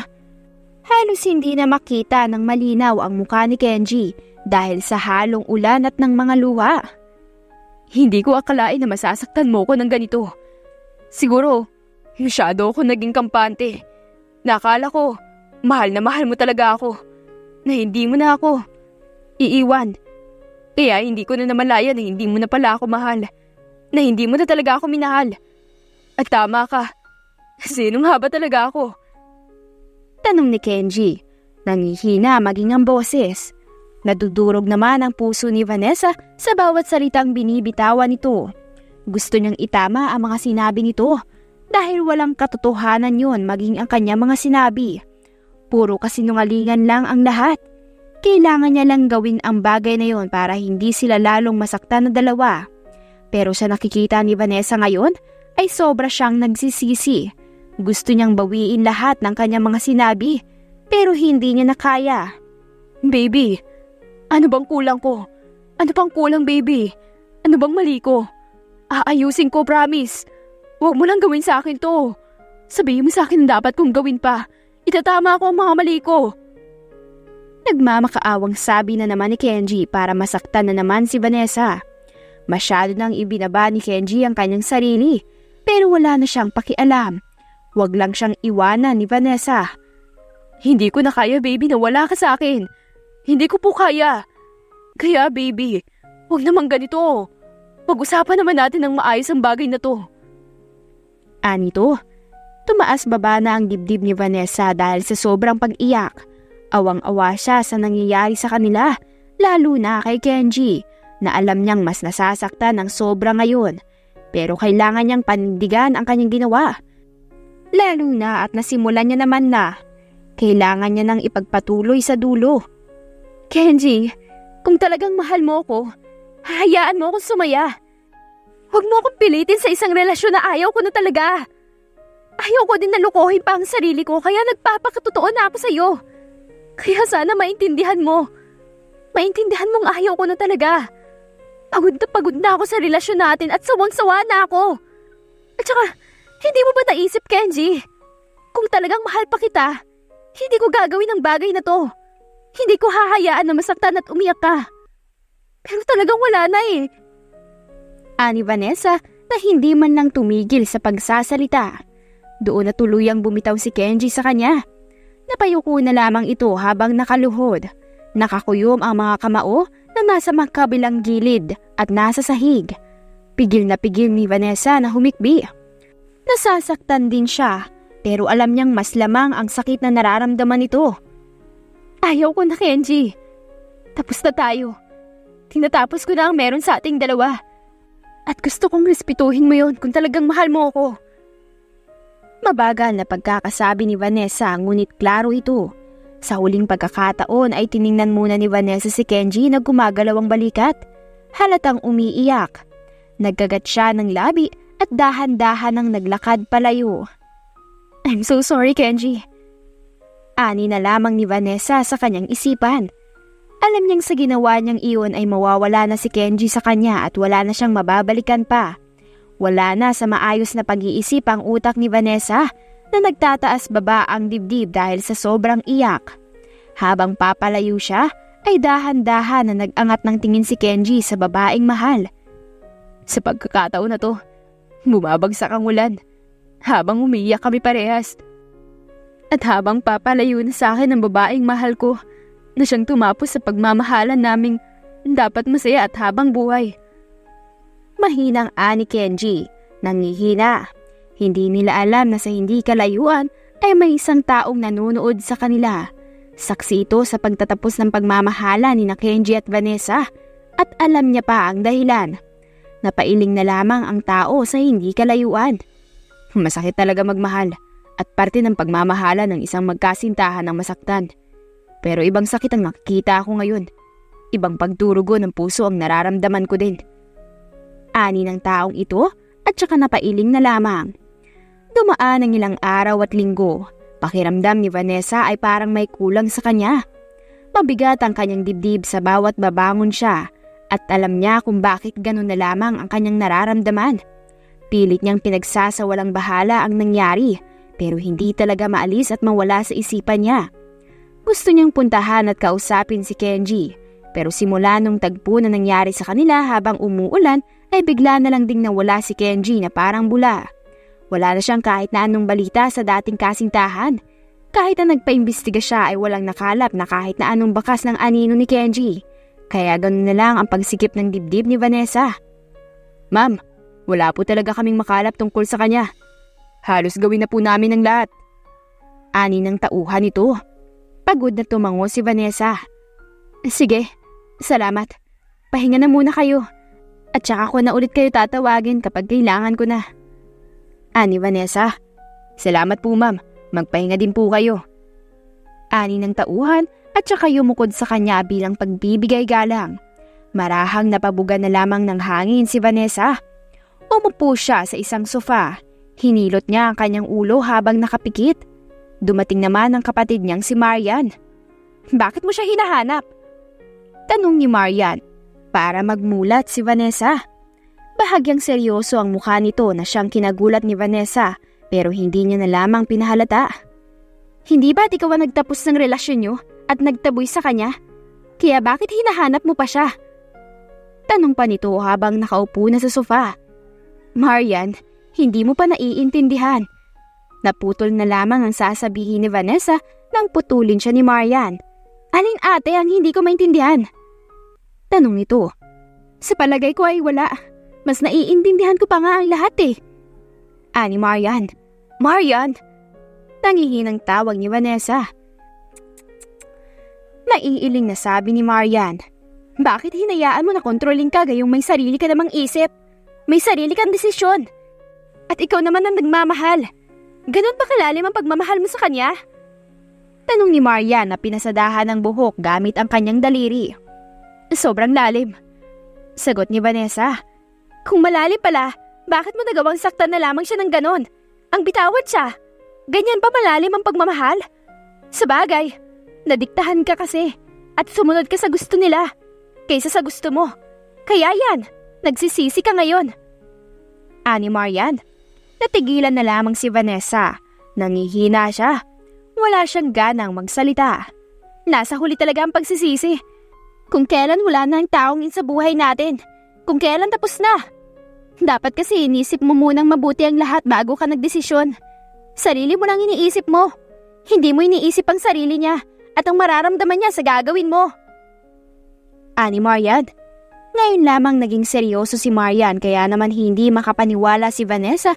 Halos hindi na makita ng malinaw ang mukha ni Kenji dahil sa halong ulan at ng mga luha. Hindi ko akalain na masasaktan mo ko ng ganito. Siguro, masyado ako naging kampante. Nakala ko, mahal na mahal mo talaga ako. Na hindi mo na ako iiwan. Kaya hindi ko na namalaya na hindi mo na pala ako mahal. Na hindi mo na talaga ako minahal. At tama ka. Sino nga ba talaga ako? Tanong ni Kenji. Nangihina maging ang boses. Nadudurog naman ang puso ni Vanessa sa bawat salitang binibitawan nito. Gusto niyang itama ang mga sinabi nito dahil walang katotohanan yun maging ang kanyang mga sinabi. Puro kasinungalingan lang ang lahat. Kailangan niya lang gawin ang bagay na yon para hindi sila lalong masaktan na dalawa. Pero sa nakikita ni Vanessa ngayon ay sobra siyang nagsisisi. Gusto niyang bawiin lahat ng kanyang mga sinabi pero hindi niya nakaya. Baby, ano bang kulang ko? Ano bang kulang baby? Ano bang mali ko? Aayusin ko, promise. Huwag mo lang gawin sa akin to. Sabihin mo sa akin dapat kong gawin pa. Itatama ko ang mga mali ko. Nagmamakaawang sabi na naman ni Kenji para masaktan na naman si Vanessa. Masyado nang ibinaba ni Kenji ang kanyang sarili pero wala na siyang pakialam. Huwag lang siyang iwanan ni Vanessa. Hindi ko na kaya baby na wala ka sa akin. Hindi ko po kaya. Kaya baby, huwag naman ganito. Pag-usapan naman natin ng maayos ang bagay na to. Anito, tumaas baba na ang dibdib ni Vanessa dahil sa sobrang pag-iyak. Awang-awa siya sa nangyayari sa kanila, lalo na kay Kenji, na alam niyang mas nasasaktan ng sobra ngayon. Pero kailangan niyang panindigan ang kanyang ginawa. Lalo na at nasimulan niya naman na kailangan niya nang ipagpatuloy sa dulo. Kenji, kung talagang mahal mo ko, hayaan mo akong sumaya. Huwag mo akong pilitin sa isang relasyon na ayaw ko na talaga. Ayaw ko din na lukohin pa ang sarili ko kaya nagpapakatotoo na ako sa'yo. Kaya sana maintindihan mo. Maintindihan mong ayaw ko na talaga. Pagod na ako sa relasyon natin at sawang-sawa na ako. At saka, hindi mo ba naisip, Kenji? Kung talagang mahal pa kita, hindi ko gagawin ang bagay na to. Hindi ko hahayaan na masaktan at umiyak ka. Pero talagang wala na eh. Ani Vanessa na hindi man lang tumigil sa pagsasalita. Doon na tuluyang bumitaw si Kenji sa kanya. Napayuko na lamang ito habang nakaluhod. Nakakuyom ang mga kamao na nasa magkabilang gilid at nasa sahig. Pigil na pigil ni Vanessa na humikbi. Nasasaktan din siya pero alam niyang mas lamang ang sakit na nararamdaman nito. Ayaw ko na, Kenji. Tapos na tayo. Tinatapos ko na ang meron sa ating dalawa. At gusto kong respetuhin mo yon kung talagang mahal mo ako. Mabagal na pagkakasabi ni Vanessa ngunit klaro ito. Sa huling pagkakataon ay tiningnan muna ni Vanessa si Kenji na gumagalaw ang balikat. Halatang umiiyak. Nagkagat siya ng labi at dahan-dahan ang naglakad palayo. I'm so sorry, Kenji. Ani na lamang ni Vanessa sa kanyang isipan. Alam niyang sa ginawa niyang iyon ay mawawala na si Kenji sa kanya at wala na siyang mababalikan pa. Wala na sa maayos na pag-iisip ang utak ni Vanessa na nagtataas baba ang dibdib dahil sa sobrang iyak. Habang papalayo siya, ay dahan-dahan na nag-angat ng tingin si Kenji sa babaeng mahal. Sa pagkakataon na to, bumabagsak ang ulan. Habang umiiyak kami parehas. At habang papalayo na sa akin ang babaeng mahal ko, na siyang tumapos sa pagmamahalan naming dapat masaya at habang buhay. Mahinang ani Kenji, nangihina. Hindi nila alam na sa hindi kalayuan ay may isang taong nanonood sa kanila. Saksi ito sa pagtatapos ng pagmamahala ni na Kenji at Vanessa at alam niya pa ang dahilan. Napailing na lamang ang tao sa hindi kalayuan. Masakit talaga magmahal at parte ng pagmamahala ng isang magkasintahan ng masaktan. Pero ibang sakit ang nakikita ako ngayon. Ibang pagdurugo ng puso ang nararamdaman ko din. Ani ng taong ito at saka napailing na lamang. Dumaan ang ilang araw at linggo. Pakiramdam ni Vanessa ay parang may kulang sa kanya. Mabigat ang kanyang dibdib sa bawat babangon siya at alam niya kung bakit ganun na lamang ang kanyang nararamdaman. Pilit niyang pinagsasawalang bahala ang nangyari pero hindi talaga maalis at mawala sa isipan niya. Gusto niyang puntahan at kausapin si Kenji pero simula nung tagpo na nangyari sa kanila habang umuulan ay bigla na lang ding nawala si Kenji na parang bula. Wala na siyang kahit na anong balita sa dating kasintahan. Kahit na nagpaimbestiga siya ay walang nakalap na kahit na anong bakas ng anino ni Kenji. Kaya ganun na lang ang pagsikip ng dibdib ni Vanessa. Ma'am, wala po talaga kaming makalap tungkol sa kanya. Halos gawin na po namin ang lahat. Ani ng tauhan ito. Pagod na tumango si Vanessa. Sige, salamat. Pahinga na muna kayo. At saka ko na ulit kayo tatawagin kapag kailangan ko na. Ani Vanessa. Salamat po ma'am. Magpahinga din po kayo. Ani ng tauhan at saka yumukod sa kanya bilang pagbibigay galang. Marahang napabuga na lamang ng hangin si Vanessa. Umupo siya sa isang sofa. Hinilot niya ang kanyang ulo habang nakapikit. Dumating naman ang kapatid niyang si Marian. Bakit mo siya hinahanap? Tanong ni Marian para magmulat si Vanessa. Bahagyang seryoso ang mukha nito na siyang kinagulat ni Vanessa pero hindi niya na lamang pinahalata. Hindi ba't ikaw ang nagtapos ng relasyon niyo at nagtaboy sa kanya? Kaya bakit hinahanap mo pa siya? Tanong pa nito habang nakaupo na sa sofa. Marian, hindi mo pa naiintindihan. Naputol na lamang ang sasabihin ni Vanessa nang putulin siya ni Marian. Alin ate ang hindi ko maintindihan? Tanong nito. Sa palagay ko ay wala. Mas naiintindihan ko pa nga ang lahat eh. Ani Marian. Marian! Nangihinang tawag ni Vanessa. Naiiling na sabi ni Marian. Bakit hinayaan mo na kontrolin ka gayong may sarili ka namang isip? May sarili kang desisyon. At ikaw naman ang nagmamahal. Ganon ba kalalim ang pagmamahal mo sa kanya? Tanong ni Marian na pinasadahan ng buhok gamit ang kanyang daliri. Sobrang lalim. Sagot ni Vanessa. Kung malalim pala, bakit mo nagawang saktan na lamang siya ng ganon? Ang bitawan siya. Ganyan pa malalim ang pagmamahal? Sabagay, nadiktahan ka kasi at sumunod ka sa gusto nila kaysa sa gusto mo. Kaya yan, nagsisisi ka ngayon. Ani Marian. Natigilan na lamang si Vanessa. Nangihina siya. Wala siyang ganang magsalita. Nasa huli talaga ang pagsisisi. Kung kailan wala na ang taong sa buhay natin. Kung kailan tapos na. Dapat kasi inisip mo munang mabuti ang lahat bago ka nagdesisyon. Sarili mo lang iniisip mo. Hindi mo iniisip ang sarili niya at ang mararamdaman niya sa gagawin mo. Ani Marian. Ngayon lamang naging seryoso si Marian kaya naman hindi makapaniwala si Vanessa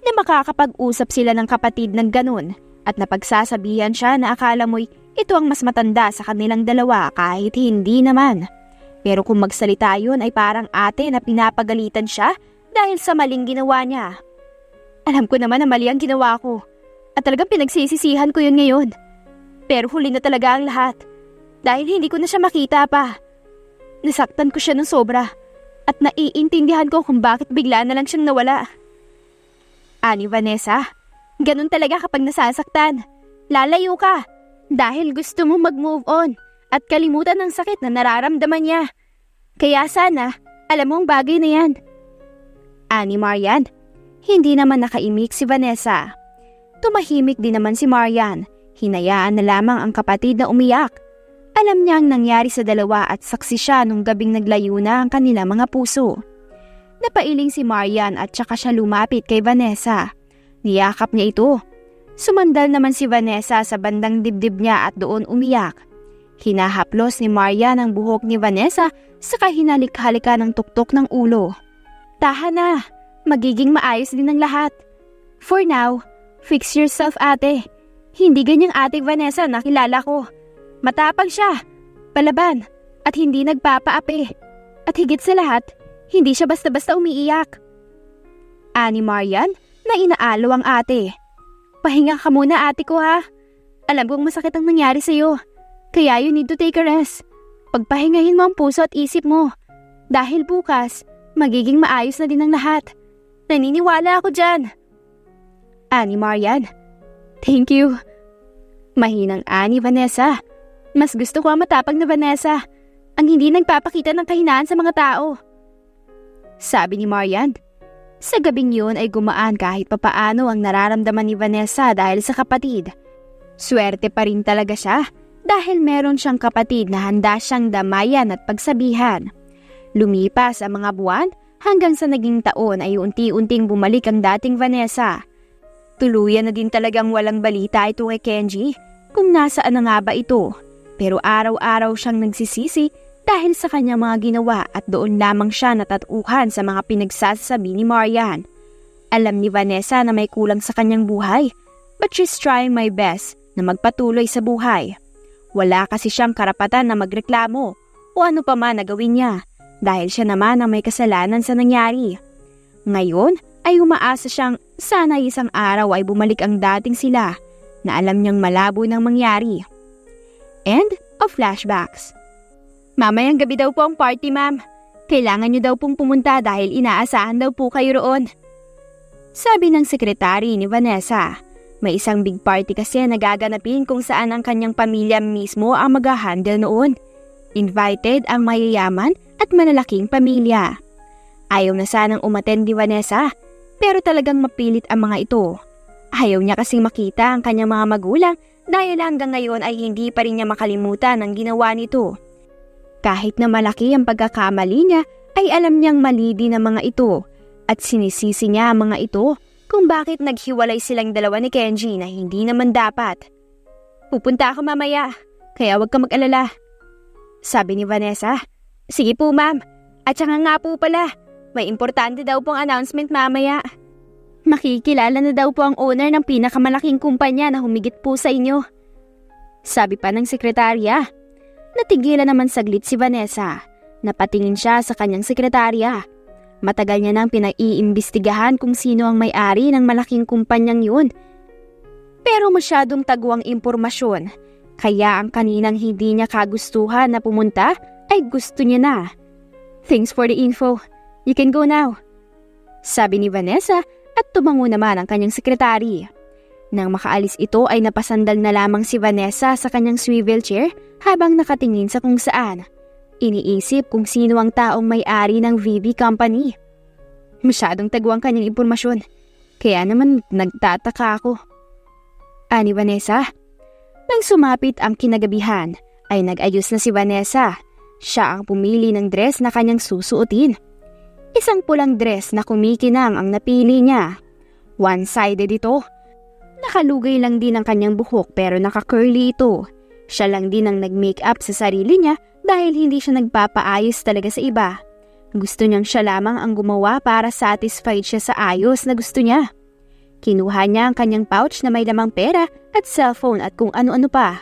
na makakapag-usap sila ng kapatid ng ganun at napagsasabihan siya na akala mo'y ito ang mas matanda sa kanilang dalawa kahit hindi naman. Pero kung magsalita yun ay parang ate na pinapagalitan siya dahil sa maling ginawa niya. Alam ko naman na mali ang ginawa ko at talagang pinagsisisihan ko yun ngayon. Pero huli na talaga ang lahat dahil hindi ko na siya makita pa. Nasaktan ko siya ng sobra at naiintindihan ko kung bakit bigla na lang siyang nawala. Ani Vanessa, ganun talaga kapag nasasaktan. Lalayo ka dahil gusto mo mag-move on at kalimutan ang sakit na nararamdaman niya. Kaya sana, alam mo ang bagay na yan. Ani Marian, hindi naman nakaimik si Vanessa. Tumahimik din naman si Marian. Hinayaan na lamang ang kapatid na umiyak. Alam niya ang nangyari sa dalawa at saksi siya nung gabing naglayo na ang kanila mga puso. Napailing si Marian at saka siya lumapit kay Vanessa. Niyakap niya ito. Sumandal naman si Vanessa sa bandang dibdib niya at doon umiyak. Hinahaplos ni Marian ang buhok ni Vanessa saka hinalik-halika ng tuktok ng ulo. Tahan na, magiging maayos din ang lahat. For now, fix yourself ate. Hindi ganyang ate Vanessa na kilala ko. Matapang siya, palaban, at hindi nagpapaapi. At higit sa lahat, hindi siya basta-basta umiiyak. Ani Marian na inaalo ang ate. Pahinga ka muna ate ko ha. Alam kong masakit ang nangyari sa'yo. Kaya you need to take a rest. Pagpahingahin mo ang puso at isip mo. Dahil bukas, magiging maayos na din ang lahat. Naniniwala ako dyan. Ani Marian. Thank you. Mahinang ani Vanessa. Mas gusto ko ang matapang na Vanessa. Ang hindi nagpapakita ng kahinaan sa mga tao. Sabi ni Marian. Sa gabing yun ay gumaan kahit papaano ang nararamdaman ni Vanessa dahil sa kapatid. Swerte pa rin talaga siya dahil meron siyang kapatid na handa siyang damayan at pagsabihan. Lumipas ang mga buwan hanggang sa naging taon ay unti-unting bumalik ang dating Vanessa. Tuluyan na din talagang walang balita ito kay Kenji kung nasaan na nga ba ito. Pero araw-araw siyang nagsisisi dahil sa kanyang mga ginawa at doon lamang siya natatuhan sa mga pinagsasabi ni Marian. Alam ni Vanessa na may kulang sa kanyang buhay, but she's trying my best na magpatuloy sa buhay. Wala kasi siyang karapatan na magreklamo o ano pa man na gawin niya dahil siya naman ang may kasalanan sa nangyari. Ngayon ay umaasa siyang sana isang araw ay bumalik ang dating sila na alam niyang malabo nang mangyari. End of flashbacks. Mamayang gabi daw po ang party, ma'am. Kailangan niyo daw pong pumunta dahil inaasahan daw po kayo roon. Sabi ng sekretary ni Vanessa. May isang big party kasi na gaganapin kung saan ang kanyang pamilya mismo ang mag-handle noon. Invited ang mayayaman at malalaking pamilya. Ayaw na sanang umattend ni Vanessa, pero talagang mapilit ang mga ito. Ayaw niya kasing makita ang kanyang mga magulang dahil hanggang ngayon ay hindi pa rin niya makalimutan ang ginawa nito. Kahit na malaki ang pagkakamali niya, ay alam niyang mali din ang mga ito at sinisisi niya ang mga ito kung bakit naghiwalay silang dalawa ni Kenji na hindi naman dapat. Pupunta ako mamaya, kaya huwag ka mag-alala. Sabi ni Vanessa. Sige po ma'am, at saka nga po pala, may importante daw pong announcement mamaya. Makikilala na daw po ang owner ng pinakamalaking kumpanya na humigit po sa inyo. Sabi pa ng sekretarya. Natigilan naman saglit si Vanessa. Napatingin siya sa kanyang sekretarya. Matagal niya nang pinaiimbestigahan kung sino ang may-ari ng malaking kumpanyang yun. Pero masyadong taguang impormasyon. Kaya ang kaninang hindi niya kagustuhan na pumunta ay gusto niya na. Thanks for the info. You can go now. Sabi ni Vanessa at tumango naman ang kanyang sekretary. Nang makaalis ito ay napasandal na lamang si Vanessa sa kanyang swivel chair habang nakatingin sa kung saan. Iniisip kung sino ang taong may-ari ng VB Company. Masyadong taguang kanyang impormasyon. Kaya naman nagtataka ako. Ani Vanessa? Nang sumapit ang kinagabihan, ay nag-ayos na si Vanessa. Siya ang pumili ng dress na kanyang susuotin. Isang pulang dress na kumikinang ang napili niya. One-sided ito. Nakalugay lang din ang kanyang buhok pero naka-curly ito. Siya lang din ang nag-makeup sa sarili niya dahil hindi siya nagpapaayos talaga sa iba. Gusto niyang siya lamang ang gumawa para satisfied siya sa ayos na gusto niya. Kinuha niya ang kanyang pouch na may lamang pera at cellphone at kung ano-ano pa.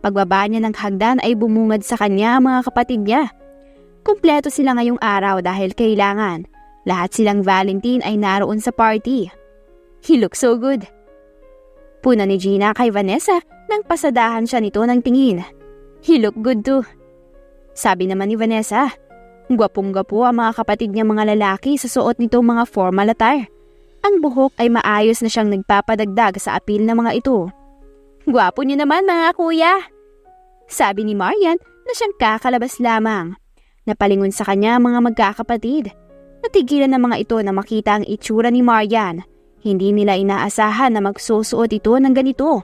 Pagbaba niya ng hagdan ay bumungad sa kanya ang mga kapatid niya. Kumpleto sila ngayong araw dahil kailangan. Lahat silang Valentine ay naroon sa party. He looks so good. Puna ni Gina kay Vanessa nang pasadahan siya nito ng tingin. He look good too. Sabi naman ni Vanessa. Gwapong-gwapo ang mga kapatid niya mga lalaki sa suot nitong mga formal attire. Ang buhok ay maayos na siyang nagpapadagdag sa apil ng mga ito. Gwapo niyo naman mga kuya. Sabi ni Marian na siyang kakalabas lamang. Napalingon sa kanya ang mga magkakapatid. Natigilan ng mga ito na makita ang itsura ni Marian. Hindi nila inaasahan na magsusuot ito ng ganito.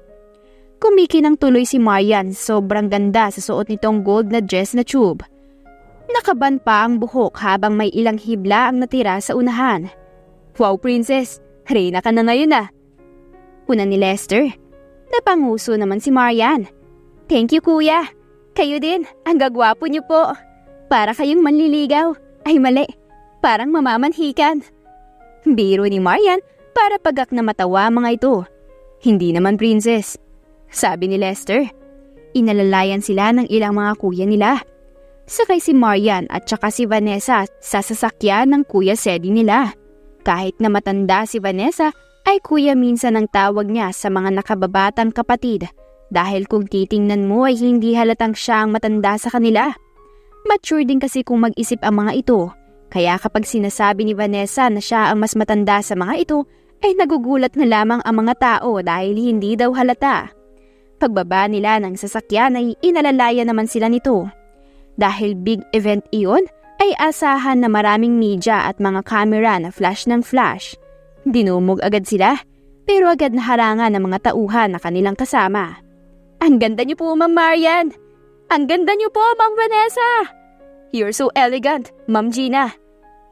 Kumikinang tuloy si Marian, sobrang ganda sa suot nitong gold na dress na tube. Nakaban pa ang buhok habang may ilang hibla ang natira sa unahan. Wow princess, reyna ka na ngayon ah. Una ni Lester. Napanguso naman si Marian. Thank you kuya. Kayo din, ang gagwapo niyo po. Para kayong manliligaw. Ay mali, parang mamamanhikan. Biro ni Marian para pagak na matawa mga ito. Hindi naman princess. Sabi ni Lester. Inalalayan sila ng ilang mga kuya nila. Sakay si Marian at saka si Vanessa sa sasakyan ng kuya Sedi nila. Kahit na matanda si Vanessa ay kuya minsan ang tawag niya sa mga nakababatang kapatid dahil kung titingnan mo ay hindi halatang siya ang matanda sa kanila. Mature din kasi kung mag-isip ang mga ito. Kaya kapag sinasabi ni Vanessa na siya ang mas matanda sa mga ito ay nagugulat na lamang ang mga tao dahil hindi daw halata. Pagbaba nila ng sasakyan ay inalalaya naman sila nito. Dahil big event iyon, ay asahan na maraming media at mga camera na flash ng flash. Dinumog agad sila, pero agad na harangan ng mga tauhan na kanilang kasama. Ang ganda niyo po, Ma'am Marian! Ang ganda niyo po, Ma'am Vanessa! You're so elegant, Ma'am Gina!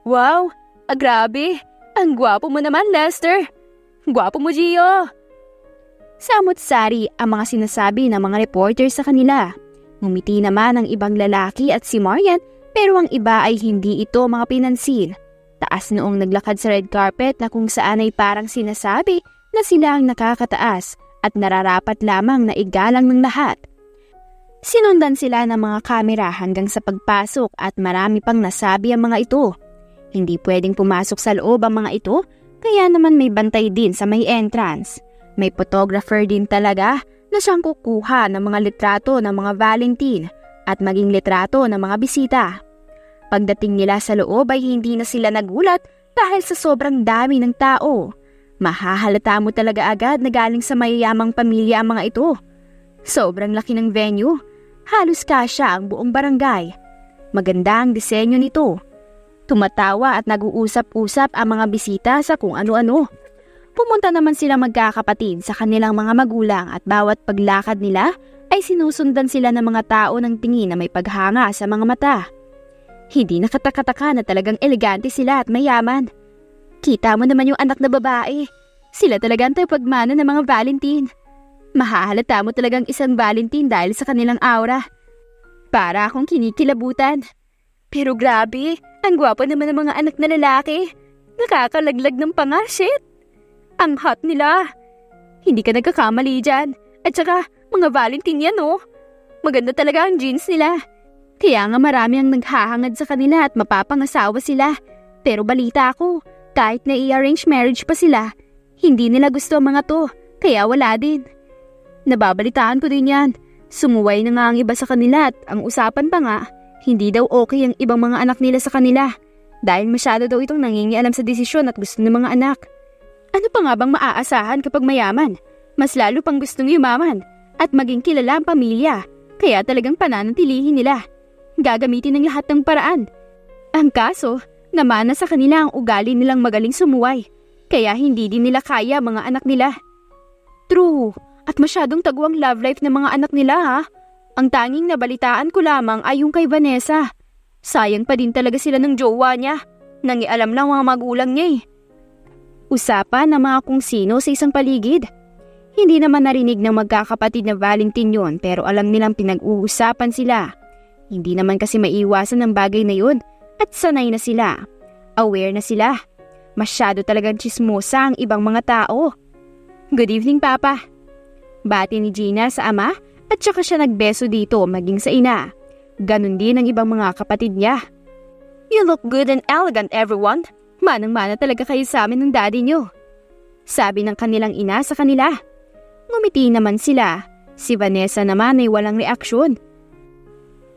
Wow! Grabe! Ang gwapo mo naman, Lester! Gwapo mo, Gio! Samot-sari ang mga sinasabi ng mga reporter sa kanila. Ngumiti naman ang ibang lalaki at si Marian pero ang iba ay hindi ito mga pinansin. Taas noong naglakad sa red carpet na kung saan ay parang sinasabi na sila ang nakakataas at nararapat lamang na igalang ng lahat. Sinundan sila ng mga kamera hanggang sa pagpasok at marami pang nasabi ang mga ito. Hindi pwedeng pumasok sa loob ang mga ito kaya naman may bantay din sa may entrance. May photographer din talaga na siyang kukuha ng mga litrato ng mga Valentine at maging litrato ng mga bisita. Pagdating nila sa loob ay hindi na sila nagulat dahil sa sobrang dami ng tao. Mahahalata mo talaga agad na galing sa mayayamang pamilya ang mga ito. Sobrang laki ng venue. Halos kasya ang buong barangay. Maganda ang disenyo nito. Tumatawa at nag-uusap-usap ang mga bisita sa kung ano-ano. Pumunta naman sila magkakapatid sa kanilang mga magulang at bawat paglakad nila ay sinusundan sila ng mga tao ng tingin na may paghanga sa mga mata. Hindi nakatakataka na talagang elegante sila at mayaman. Kita mo naman yung anak na babae. Sila talagang pagmana ng mga Valentine. Mahahalata mo talagang isang Valentine dahil sa kanilang aura. Para akong kinikilabutan. Pero grabe, ang gwapo naman ng mga anak na lalaki. Nakakalaglag ng panga, shit. Ang hot nila. Hindi ka nagkakamali dyan. At saka, mga Valentine yan, oh. Maganda talaga ang jeans nila. Kaya nga marami ang naghahangad sa kanila at mapapangasawa sila. Pero balita ako, kahit na i-arrange marriage pa sila, hindi nila gusto ang mga to, kaya wala din. Nababalitaan ko din yan. Sumuway na nga ang iba sa kanila at ang usapan pa nga, hindi daw okay ang ibang mga anak nila sa kanila. Dahil masyado daw itong nangingialam sa desisyon at gusto ng mga anak. Ano pa nga bang maaasahan kapag mayaman? Mas lalo pang gustong yumaman at maging kilala ang pamilya. Kaya talagang pananatilihin nila. Gagamitin ng lahat ng paraan. Ang kaso, namana sa kanila ang ugali nilang magaling sumuway. Kaya hindi din nila kaya mga anak nila. True, at masyadong tago ang love life ng mga anak nila ha. Ang tanging nabalitaan ko lamang ay yung kay Vanessa. Sayang pa din talaga sila ng jowa niya. Nangialam lang mga magulang niya eh. Usapan ng mga kung sino sa isang paligid. Hindi naman narinig ng magkakapatid na Valentine yon pero alam nilang pinag-uusapan sila. Hindi naman kasi maiwasan ng bagay na yun at sanay na sila. Aware na sila. Masyado talagang chismosa ang ibang mga tao. Good evening, Papa. Bati ni Gina sa ama at saka siya nagbeso dito maging sa ina. Ganon din ang ibang mga kapatid niya. You look good and elegant, everyone. Manang-mana talaga kayo sa amin ng daddy niyo. Sabi ng kanilang ina sa kanila. Ngumiti naman sila. Si Vanessa naman ay walang reaksyon.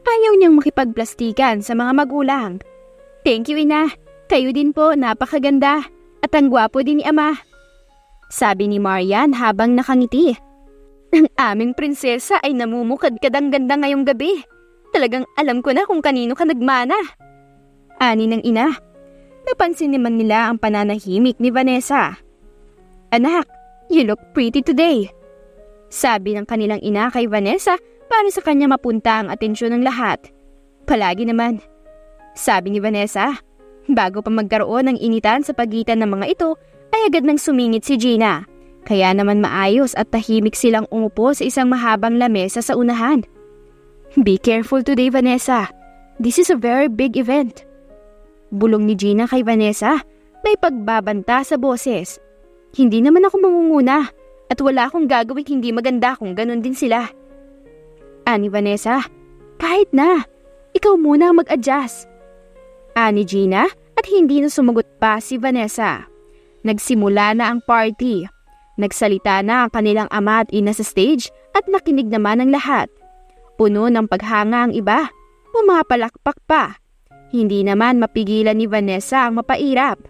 Ayaw niyang makipagplastikan sa mga magulang. Thank you, ina. Kayo din po, napakaganda. At ang gwapo din ni ama. Sabi ni Marian habang nakangiti. Ang aming prinsesa ay namumukadkadang ganda ngayong gabi. Talagang alam ko na kung kanino ka nagmana. Ani ng ina. Napansin naman nila ang pananahimik ni Vanessa. Anak, you look pretty today. Sabi ng kanilang ina kay Vanessa para sa kanya mapunta ang atensyon ng lahat. Palagi naman. Sabi ni Vanessa. Bago pa magkaroon ng initan sa pagitan ng mga ito, ay agad nang sumingit si Gina. Kaya naman maayos at tahimik silang umupo sa isang mahabang lamesa sa unahan. Be careful today, Vanessa. This is a very big event. Bulong ni Gina kay Vanessa, may pagbabanta sa boses. Hindi naman ako mangunguna at wala akong gagawing hindi maganda kung ganun din sila. Ani Vanessa, kahit na, ikaw muna ang mag-adjust. Ani Gina at hindi na sumagot pa si Vanessa. Nagsimula na ang party. Nagsalita na ang kanilang ama at ina sa stage at nakinig naman ang lahat. Puno ng paghanga ang iba, pumapalakpak pa. Hindi naman mapigilan ni Vanessa ang mapairap.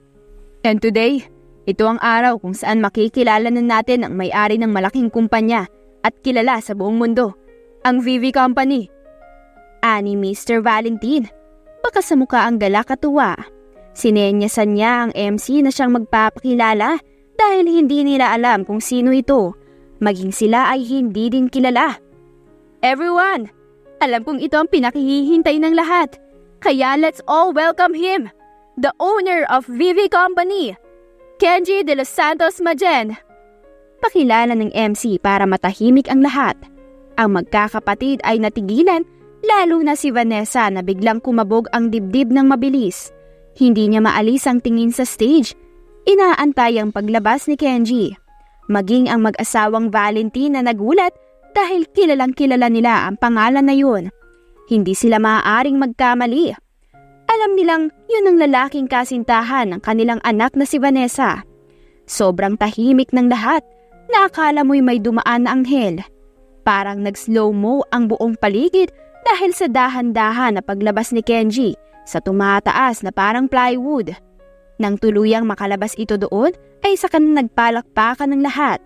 And today, ito ang araw kung saan makikilala na natin ang may-ari ng malaking kumpanya at kilala sa buong mundo, ang VV Company. Ani Mr. Valentine, baka sa mukha ang galak at tuwa. Sinenyasan niya ang MC na siyang magpapakilala dahil hindi nila alam kung sino ito, maging sila ay hindi din kilala. Everyone, alam kong ito ang pinakihihintay ng lahat. Kaya let's all welcome him, the owner of VV Company, Kenji de los Santos Magen. Pakilala ng MC para matahimik ang lahat. Ang magkakapatid ay natigilan, lalo na si Vanessa na biglang kumabog ang dibdib ng mabilis. Hindi niya maalis ang tingin sa stage. Inaantay ang paglabas ni Kenji. Maging ang mag-asawang Valentine na nagulat dahil kilalang kilala nila ang pangalan na yun. Hindi sila maaaring magkamali. Alam nilang yun ang lalaking kasintahan ng kanilang anak na si Vanessa. Sobrang tahimik ng lahat na akala mo'y may dumaan na anghel. Parang nag-slow-mo ang buong paligid dahil sa dahan-dahan na paglabas ni Kenji sa tumataas na parang plywood. Nang tuluyang makalabas ito doon ay saka nagpalakpakan ng lahat.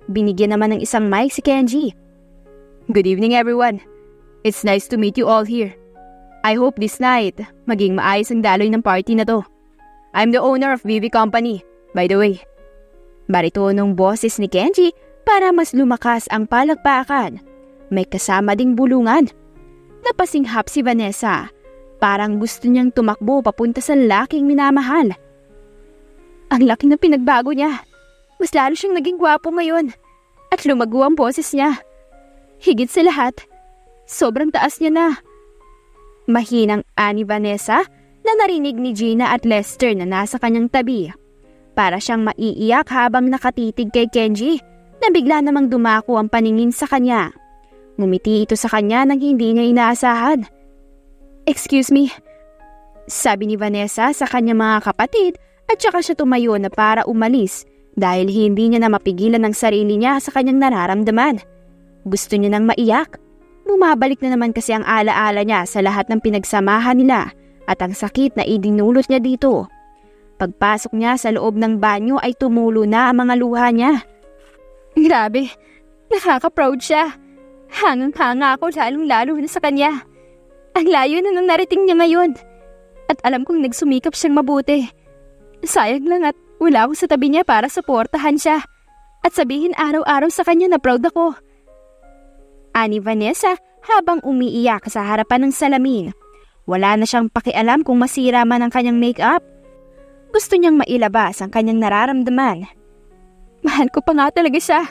Binigyan naman ng isang mic si Kenji. Good evening everyone. It's nice to meet you all here. I hope this night, maging maayos ang daloy ng party na to. I'm the owner of VV Company, by the way. Baritonong boses ni Kenji para mas lumakas ang palakpakan. May kasama ding bulungan. Napasinghap si Vanessa. Parang gusto niyang tumakbo papunta sa laking minamahal. Ang laki ng pinagbago niya. Mas lalo siyang naging gwapo ngayon. At lumago ang boses niya. Higit sa lahat, sobrang taas niya na. Mahinang ani Vanessa na narinig ni Gina at Lester na nasa kanyang tabi. Para siyang maiiyak habang nakatitig kay Kenji na bigla namang dumako ang paningin sa kanya. Ngumiti ito sa kanya nang hindi niya inaasahan. "Excuse me," sabi ni Vanessa sa kanyang mga kapatid at saka siya tumayo na para umalis dahil hindi niya na mapigilan ang sarili niya sa kanyang nararamdaman. Gusto niya nang maiyak. Bumabalik na naman kasi ang alaala niya sa lahat ng pinagsamahan nila at ang sakit na idinulot niya dito. Pagpasok niya sa loob ng banyo ay tumulo na ang mga luha niya. Grabe, nakaka-proud siya. Hangang-hanga ako lalong-lalo na sa kanya. Ang layo na nang narating niya ngayon. At alam kong nagsumikap siyang mabuti. Sayang lang at wala ako sa tabi niya para suportahan siya. At sabihin araw-araw sa kanya na proud ako. Ani Vanessa habang umiiyak sa harapan ng salamin. Wala na siyang pakialam kung masira man ang kanyang make-up. Gusto niyang mailabas ang kanyang nararamdaman. Mahal ko pa nga talaga siya.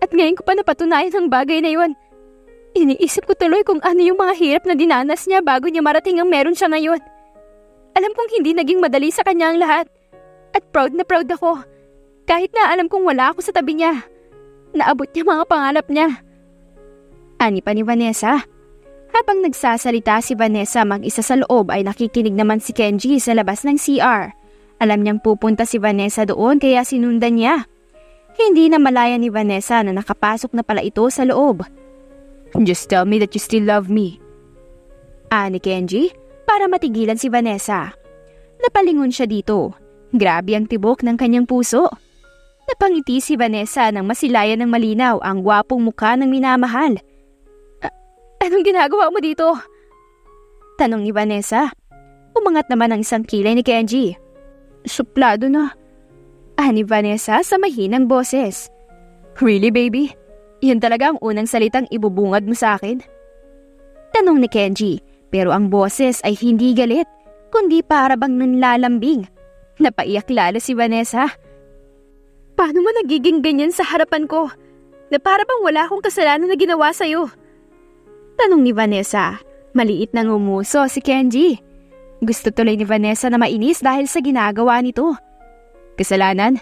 At ngayon ko pa napatunayan ang bagay na yun. Iniisip ko tuloy kung ano yung mga hirap na dinanas niya bago niya marating ang meron siya ngayon. Alam kong hindi naging madali sa kanya ang lahat. At proud na proud ako. Kahit na alam kong wala ako sa tabi niya. Naabot niya mga pangarap niya. Ani pa ni Vanessa. Habang nagsasalita si Vanessa mag-isa sa loob ay nakikinig naman si Kenji sa labas ng CR. Alam niyang pupunta si Vanessa doon kaya sinundan niya. Hindi na malaya ni Vanessa na nakapasok na pala ito sa loob. "Just tell me that you still love me." Ani Kenji para matigilan si Vanessa. Napalingon siya dito. Grabe ang tibok ng kanyang puso. Napangiti si Vanessa nang masilayan ng malinaw ang gwapong mukha ng minamahal. "Anong ginagawa mo dito?" tanong ni Vanessa. Umangat naman ang isang kilay ni Kenji. "Suplado na," ani Vanessa sa mahinang boses. "Really, baby? Yan talaga ang unang salitang ibubungad mo sa akin?" tanong ni Kenji, pero ang boses ay hindi galit, kundi para bang nanlalambing. Napaiyak lalo si Vanessa. "Paano mo nagiging ganyan sa harapan ko? Na para bang wala akong kasalanan na ginawa sa'yo?" tanong ni Vanessa. Maliit na ngumuso si Kenji. Gusto tuloy ni Vanessa na mainis dahil sa ginagawa nito. "Kasalanan?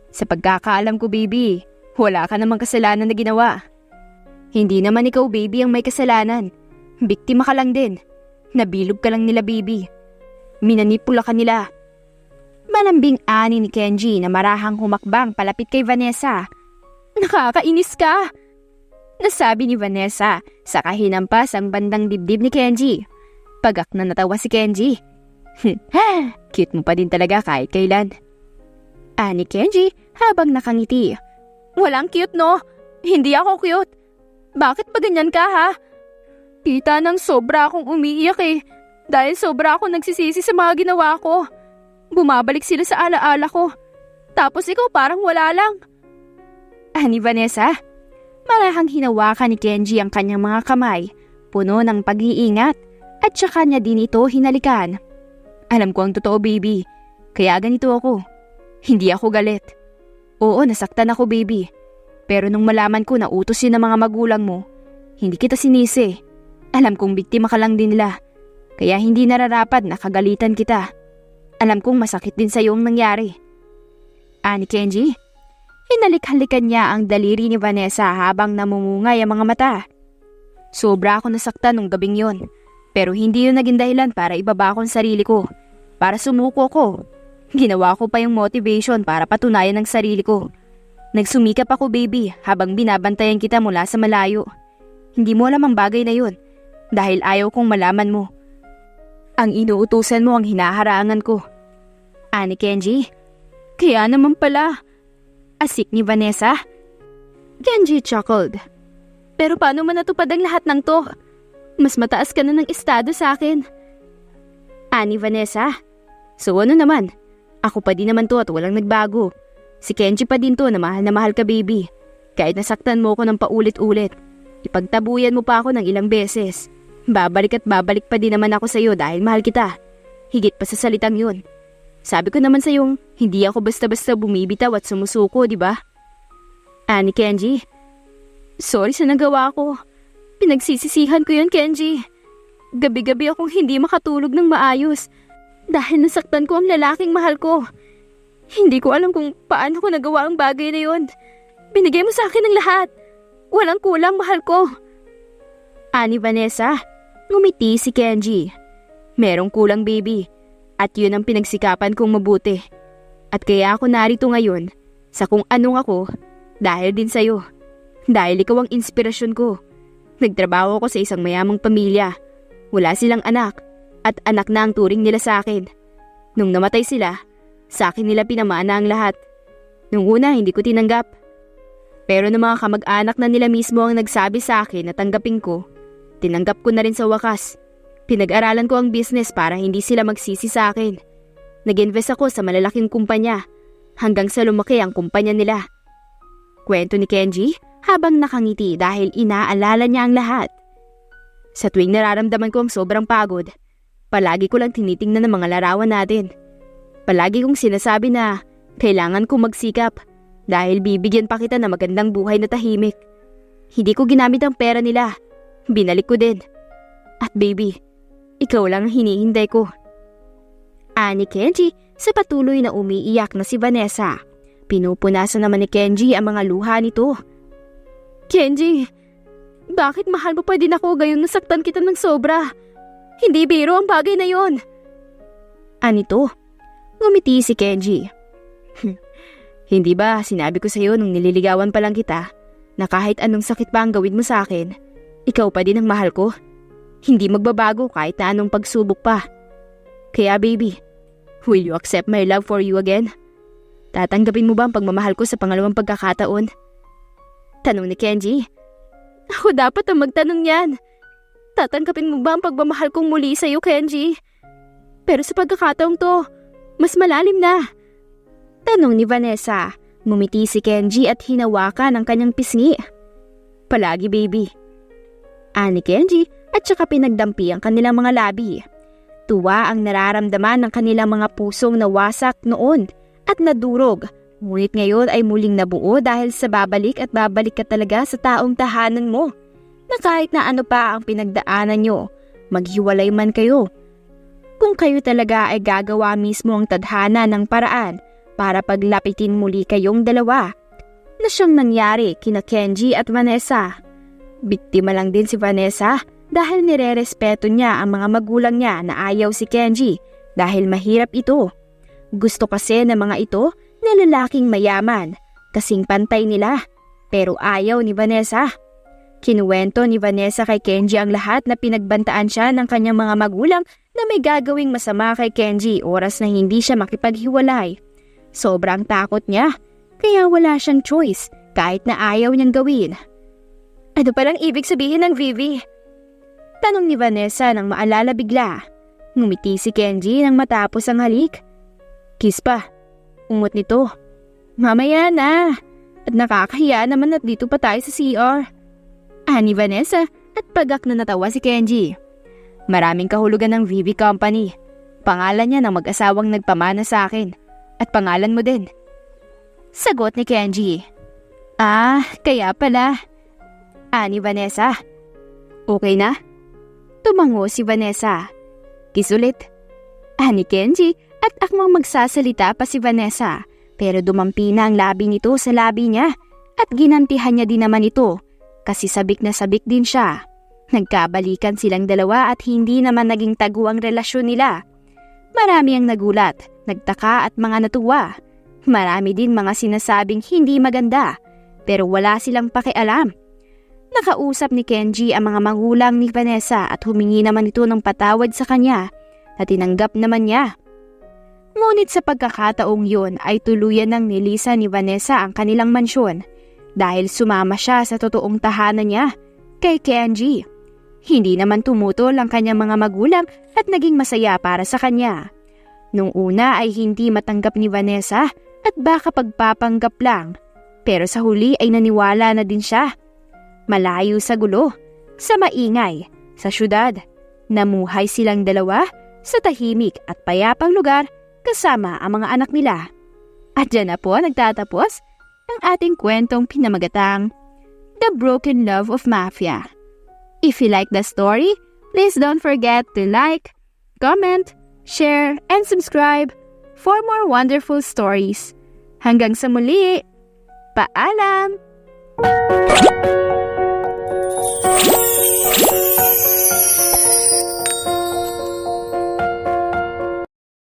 Sa pagkakaalam ko, baby, wala ka namang kasalanan na ginawa. Hindi naman ikaw, baby, ang may kasalanan. Biktima ka lang din. Nabilog ka lang nila, baby. Minanipula ka nila." Malambing ani ni Kenji na marahang humakbang palapit kay Vanessa. "Nakakainis ka!" nasabi ni Vanessa sa kahinampas ang bandang dibdib ni Kenji. Pagak na natawa si Kenji. "Cute mo pa din talaga kahit kailan." ani Kenji habang nakangiti. "Walang cute, no? Hindi ako cute. Bakit ba ganyan ka, ha? Kita ng sobra akong umiiyak eh. Dahil sobra akong nagsisisi sa mga ginawa ko. Bumabalik sila sa alaala ko. Tapos ikaw parang wala lang." ani Vanessa. Marahang hinawakan ni Kenji ang kanyang mga kamay, puno ng pag-iingat, at saka niya din ito hinalikan. "Alam ko ang totoo, baby. Kaya ganito ako. Hindi ako galit. Oo, nasaktan ako, baby. Pero nung malaman ko na utos yun ng mga magulang mo, hindi kita sinisi. Alam kong biktima ka lang din nila. Kaya hindi nararapat na kagalitan kita. Alam kong masakit din sa iyong nangyari." ani Kenji. Hinalik-halikan niya ang daliri ni Vanessa habang namumungay ang mga mata. "Sobra ako nasaktan nung gabing yon. Pero hindi yun naging dahilan para ibaba ko ang sarili ko. Para sumuko ko. Ginawa ko pa yung motivation para patunayan ang sarili ko. Nagsumikap ako, baby, habang binabantayan kita mula sa malayo. Hindi mo alam ang bagay na yun. Dahil ayaw kong malaman mo. Ang inuutusan mo ang hinaharangan ko." ani Kenji. "Kaya naman pala," asik ni Vanessa. Kenji chuckled. "Pero paano mo natupad ang lahat ng to? Mas mataas ka na ng estado sa akin." ani Vanessa. "So ano naman? Ako pa din naman to at walang nagbago. Si Kenji pa din to na mahal ka, baby. Kahit nasaktan mo ko ng paulit-ulit, ipagtabuyan mo pa ako ng ilang beses. Babalik at babalik pa din naman ako sa'yo dahil mahal kita. Higit pa sa salitang yun. Sabi ko naman sa'yong hindi ako basta-basta bumibitaw at sumusuko, di ba? Ani Kenji, sorry sa nagawa ko. Pinagsisisihan ko yun, Kenji. Gabi-gabi akong hindi makatulog ng maayos dahil nasaktan ko ang lalaking mahal ko. Hindi ko alam kung paano ko nagawa ang bagay na yun. Binigay mo sa akin ang lahat. Walang kulang, mahal ko. Ani Vanessa, ngumiti si Kenji. Merong kulang, baby. At yun ang pinagsikapan kong mabuti. At kaya ako narito ngayon sa kung anong ako dahil din sa'yo. Dahil ikaw ang inspirasyon ko. Nagtrabaho ako sa isang mayamang pamilya. Wala silang anak at anak na ang turing nila sa akin. Nung namatay sila, sa akin nila pinamana ang lahat. Nung una, hindi ko tinanggap. Pero nung mga kamag-anak na nila mismo ang nagsabi sa akin na tanggapin ko, tinanggap ko na rin sa wakas. Pinag-aralan ko ang business para hindi sila magsisi sa akin. Nag-invest ako sa malalaking kumpanya hanggang sa lumaki ang kumpanya nila. Kwento ni Kenji habang nakangiti dahil inaalala niya ang lahat. Sa tuwing nararamdaman ko ang sobrang pagod, palagi ko lang tinitingnan ang mga larawan natin. Palagi kong sinasabi na kailangan kong magsikap dahil bibigyan pa kita ng magandang buhay na tahimik. Hindi ko ginamit ang pera nila. Binalik ko din. At baby, ikaw lang ang hinihintay ko. Ani Kenji sa patuloy na umiiyak na si Vanessa. Pinupunasan naman ni Kenji ang mga luha nito. Kenji, bakit mahal mo pa din ako gayong nasaktan kita ng sobra? Hindi biro ang bagay na yon. Anito? Ngumiti si Kenji. Hindi ba sinabi ko sa'yo nung nililigawan pa lang kita na kahit anong sakit pa ang gawin mo sa akin, ikaw pa din ang mahal ko? Hindi magbabago kahit na anong pagsubok pa. Kaya baby, will you accept my love for you again? Tatanggapin mo ba ang pagmamahal ko sa pangalawang pagkakataon? Tanong ni Kenji. Ako dapat ang magtanong yan. Tatanggapin mo ba ang pagmamahal kong muli sa'yo, Kenji? Pero sa pagkakataong to, mas malalim na. Tanong ni Vanessa. Ngumiti si Kenji at hinawakan ang kanyang pisngi. Palagi, baby. Ani Kenji at saka pinagdampi ang kanilang mga labi. Tuwa ang nararamdaman ng kanilang mga pusong nawasak noon at nadurog. Ngunit ngayon ay muling nabuo dahil sa babalik at babalik ka talaga sa taong tahanan mo. Na kahit na ano pa ang pinagdaanan nyo, maghiwalay man kayo. Kung kayo talaga ay gagawa mismo ang tadhana ng paraan para paglapitin muli kayong dalawa. Na siyang nangyari kina Kenji at Vanessa. Biktima lang din si Vanessa dahil nirerespeto niya ang mga magulang niya na ayaw si Kenji dahil mahirap ito. Gusto kasi ng mga ito na lalaking mayaman, kasing pantay nila, pero ayaw ni Vanessa. Kinuwento ni Vanessa kay Kenji ang lahat na pinagbantaan siya ng kanyang mga magulang na may gagawing masama kay Kenji oras na hindi siya makipaghiwalay. Sobrang takot niya, kaya wala siyang choice kahit na ayaw niyang gawin. Ano palang ibig sabihin ng Vivi? Tanong ni Vanessa nang maalala bigla. Ngumiti si Kenji nang matapos ang halik. Kiss pa. Ungot nito. Mamaya na. At nakakahiya naman at dito pa tayo sa CR. Ani Vanessa at pagak na natawa si Kenji. Maraming kahulugan ng Vivi Company. Pangalan niya ng mag-asawang nagpamana sa akin. At pangalan mo din. Sagot ni Kenji. Ah, kaya pala. Ani Vanessa. Okay na? Tumango si Vanessa. Kiss ulit. Ani Kenji at akmang magsasalita pa si Vanessa. Pero dumampi na ang labi nito sa labi niya at ginantihan niya din naman ito kasi sabik na sabik din siya. Nagkabalikan silang dalawa at hindi naman naging tagu ang relasyon nila. Marami ang nagulat, nagtaka at mga natuwa. Marami din mga sinasabing hindi maganda pero wala silang pakialam. Nakausap ni Kenji ang mga magulang ni Vanessa at humingi naman ito ng patawad sa kanya na tinanggap naman niya. Ngunit sa pagkakataong yun ay tuluyan ng nilisan ni Vanessa ang kanilang mansyon dahil sumama siya sa totoong tahanan niya kay Kenji. Hindi naman tumutol ang kanyang mga magulang at naging masaya para sa kanya. Nung una ay hindi matanggap ni Vanessa at baka pagpapanggap lang. Pero sa huli ay naniwala na din siya. Malayo sa gulo, sa maingay, sa syudad. Namuhay silang dalawa sa tahimik at payapang lugar kasama ang mga anak nila. At dyan na po nagtatapos ang ating kwentong pinamagatang The Broken Love of Mafia. If you like the story, please don't forget to like, comment, share, and subscribe for more wonderful stories. Hanggang sa muli, paalam!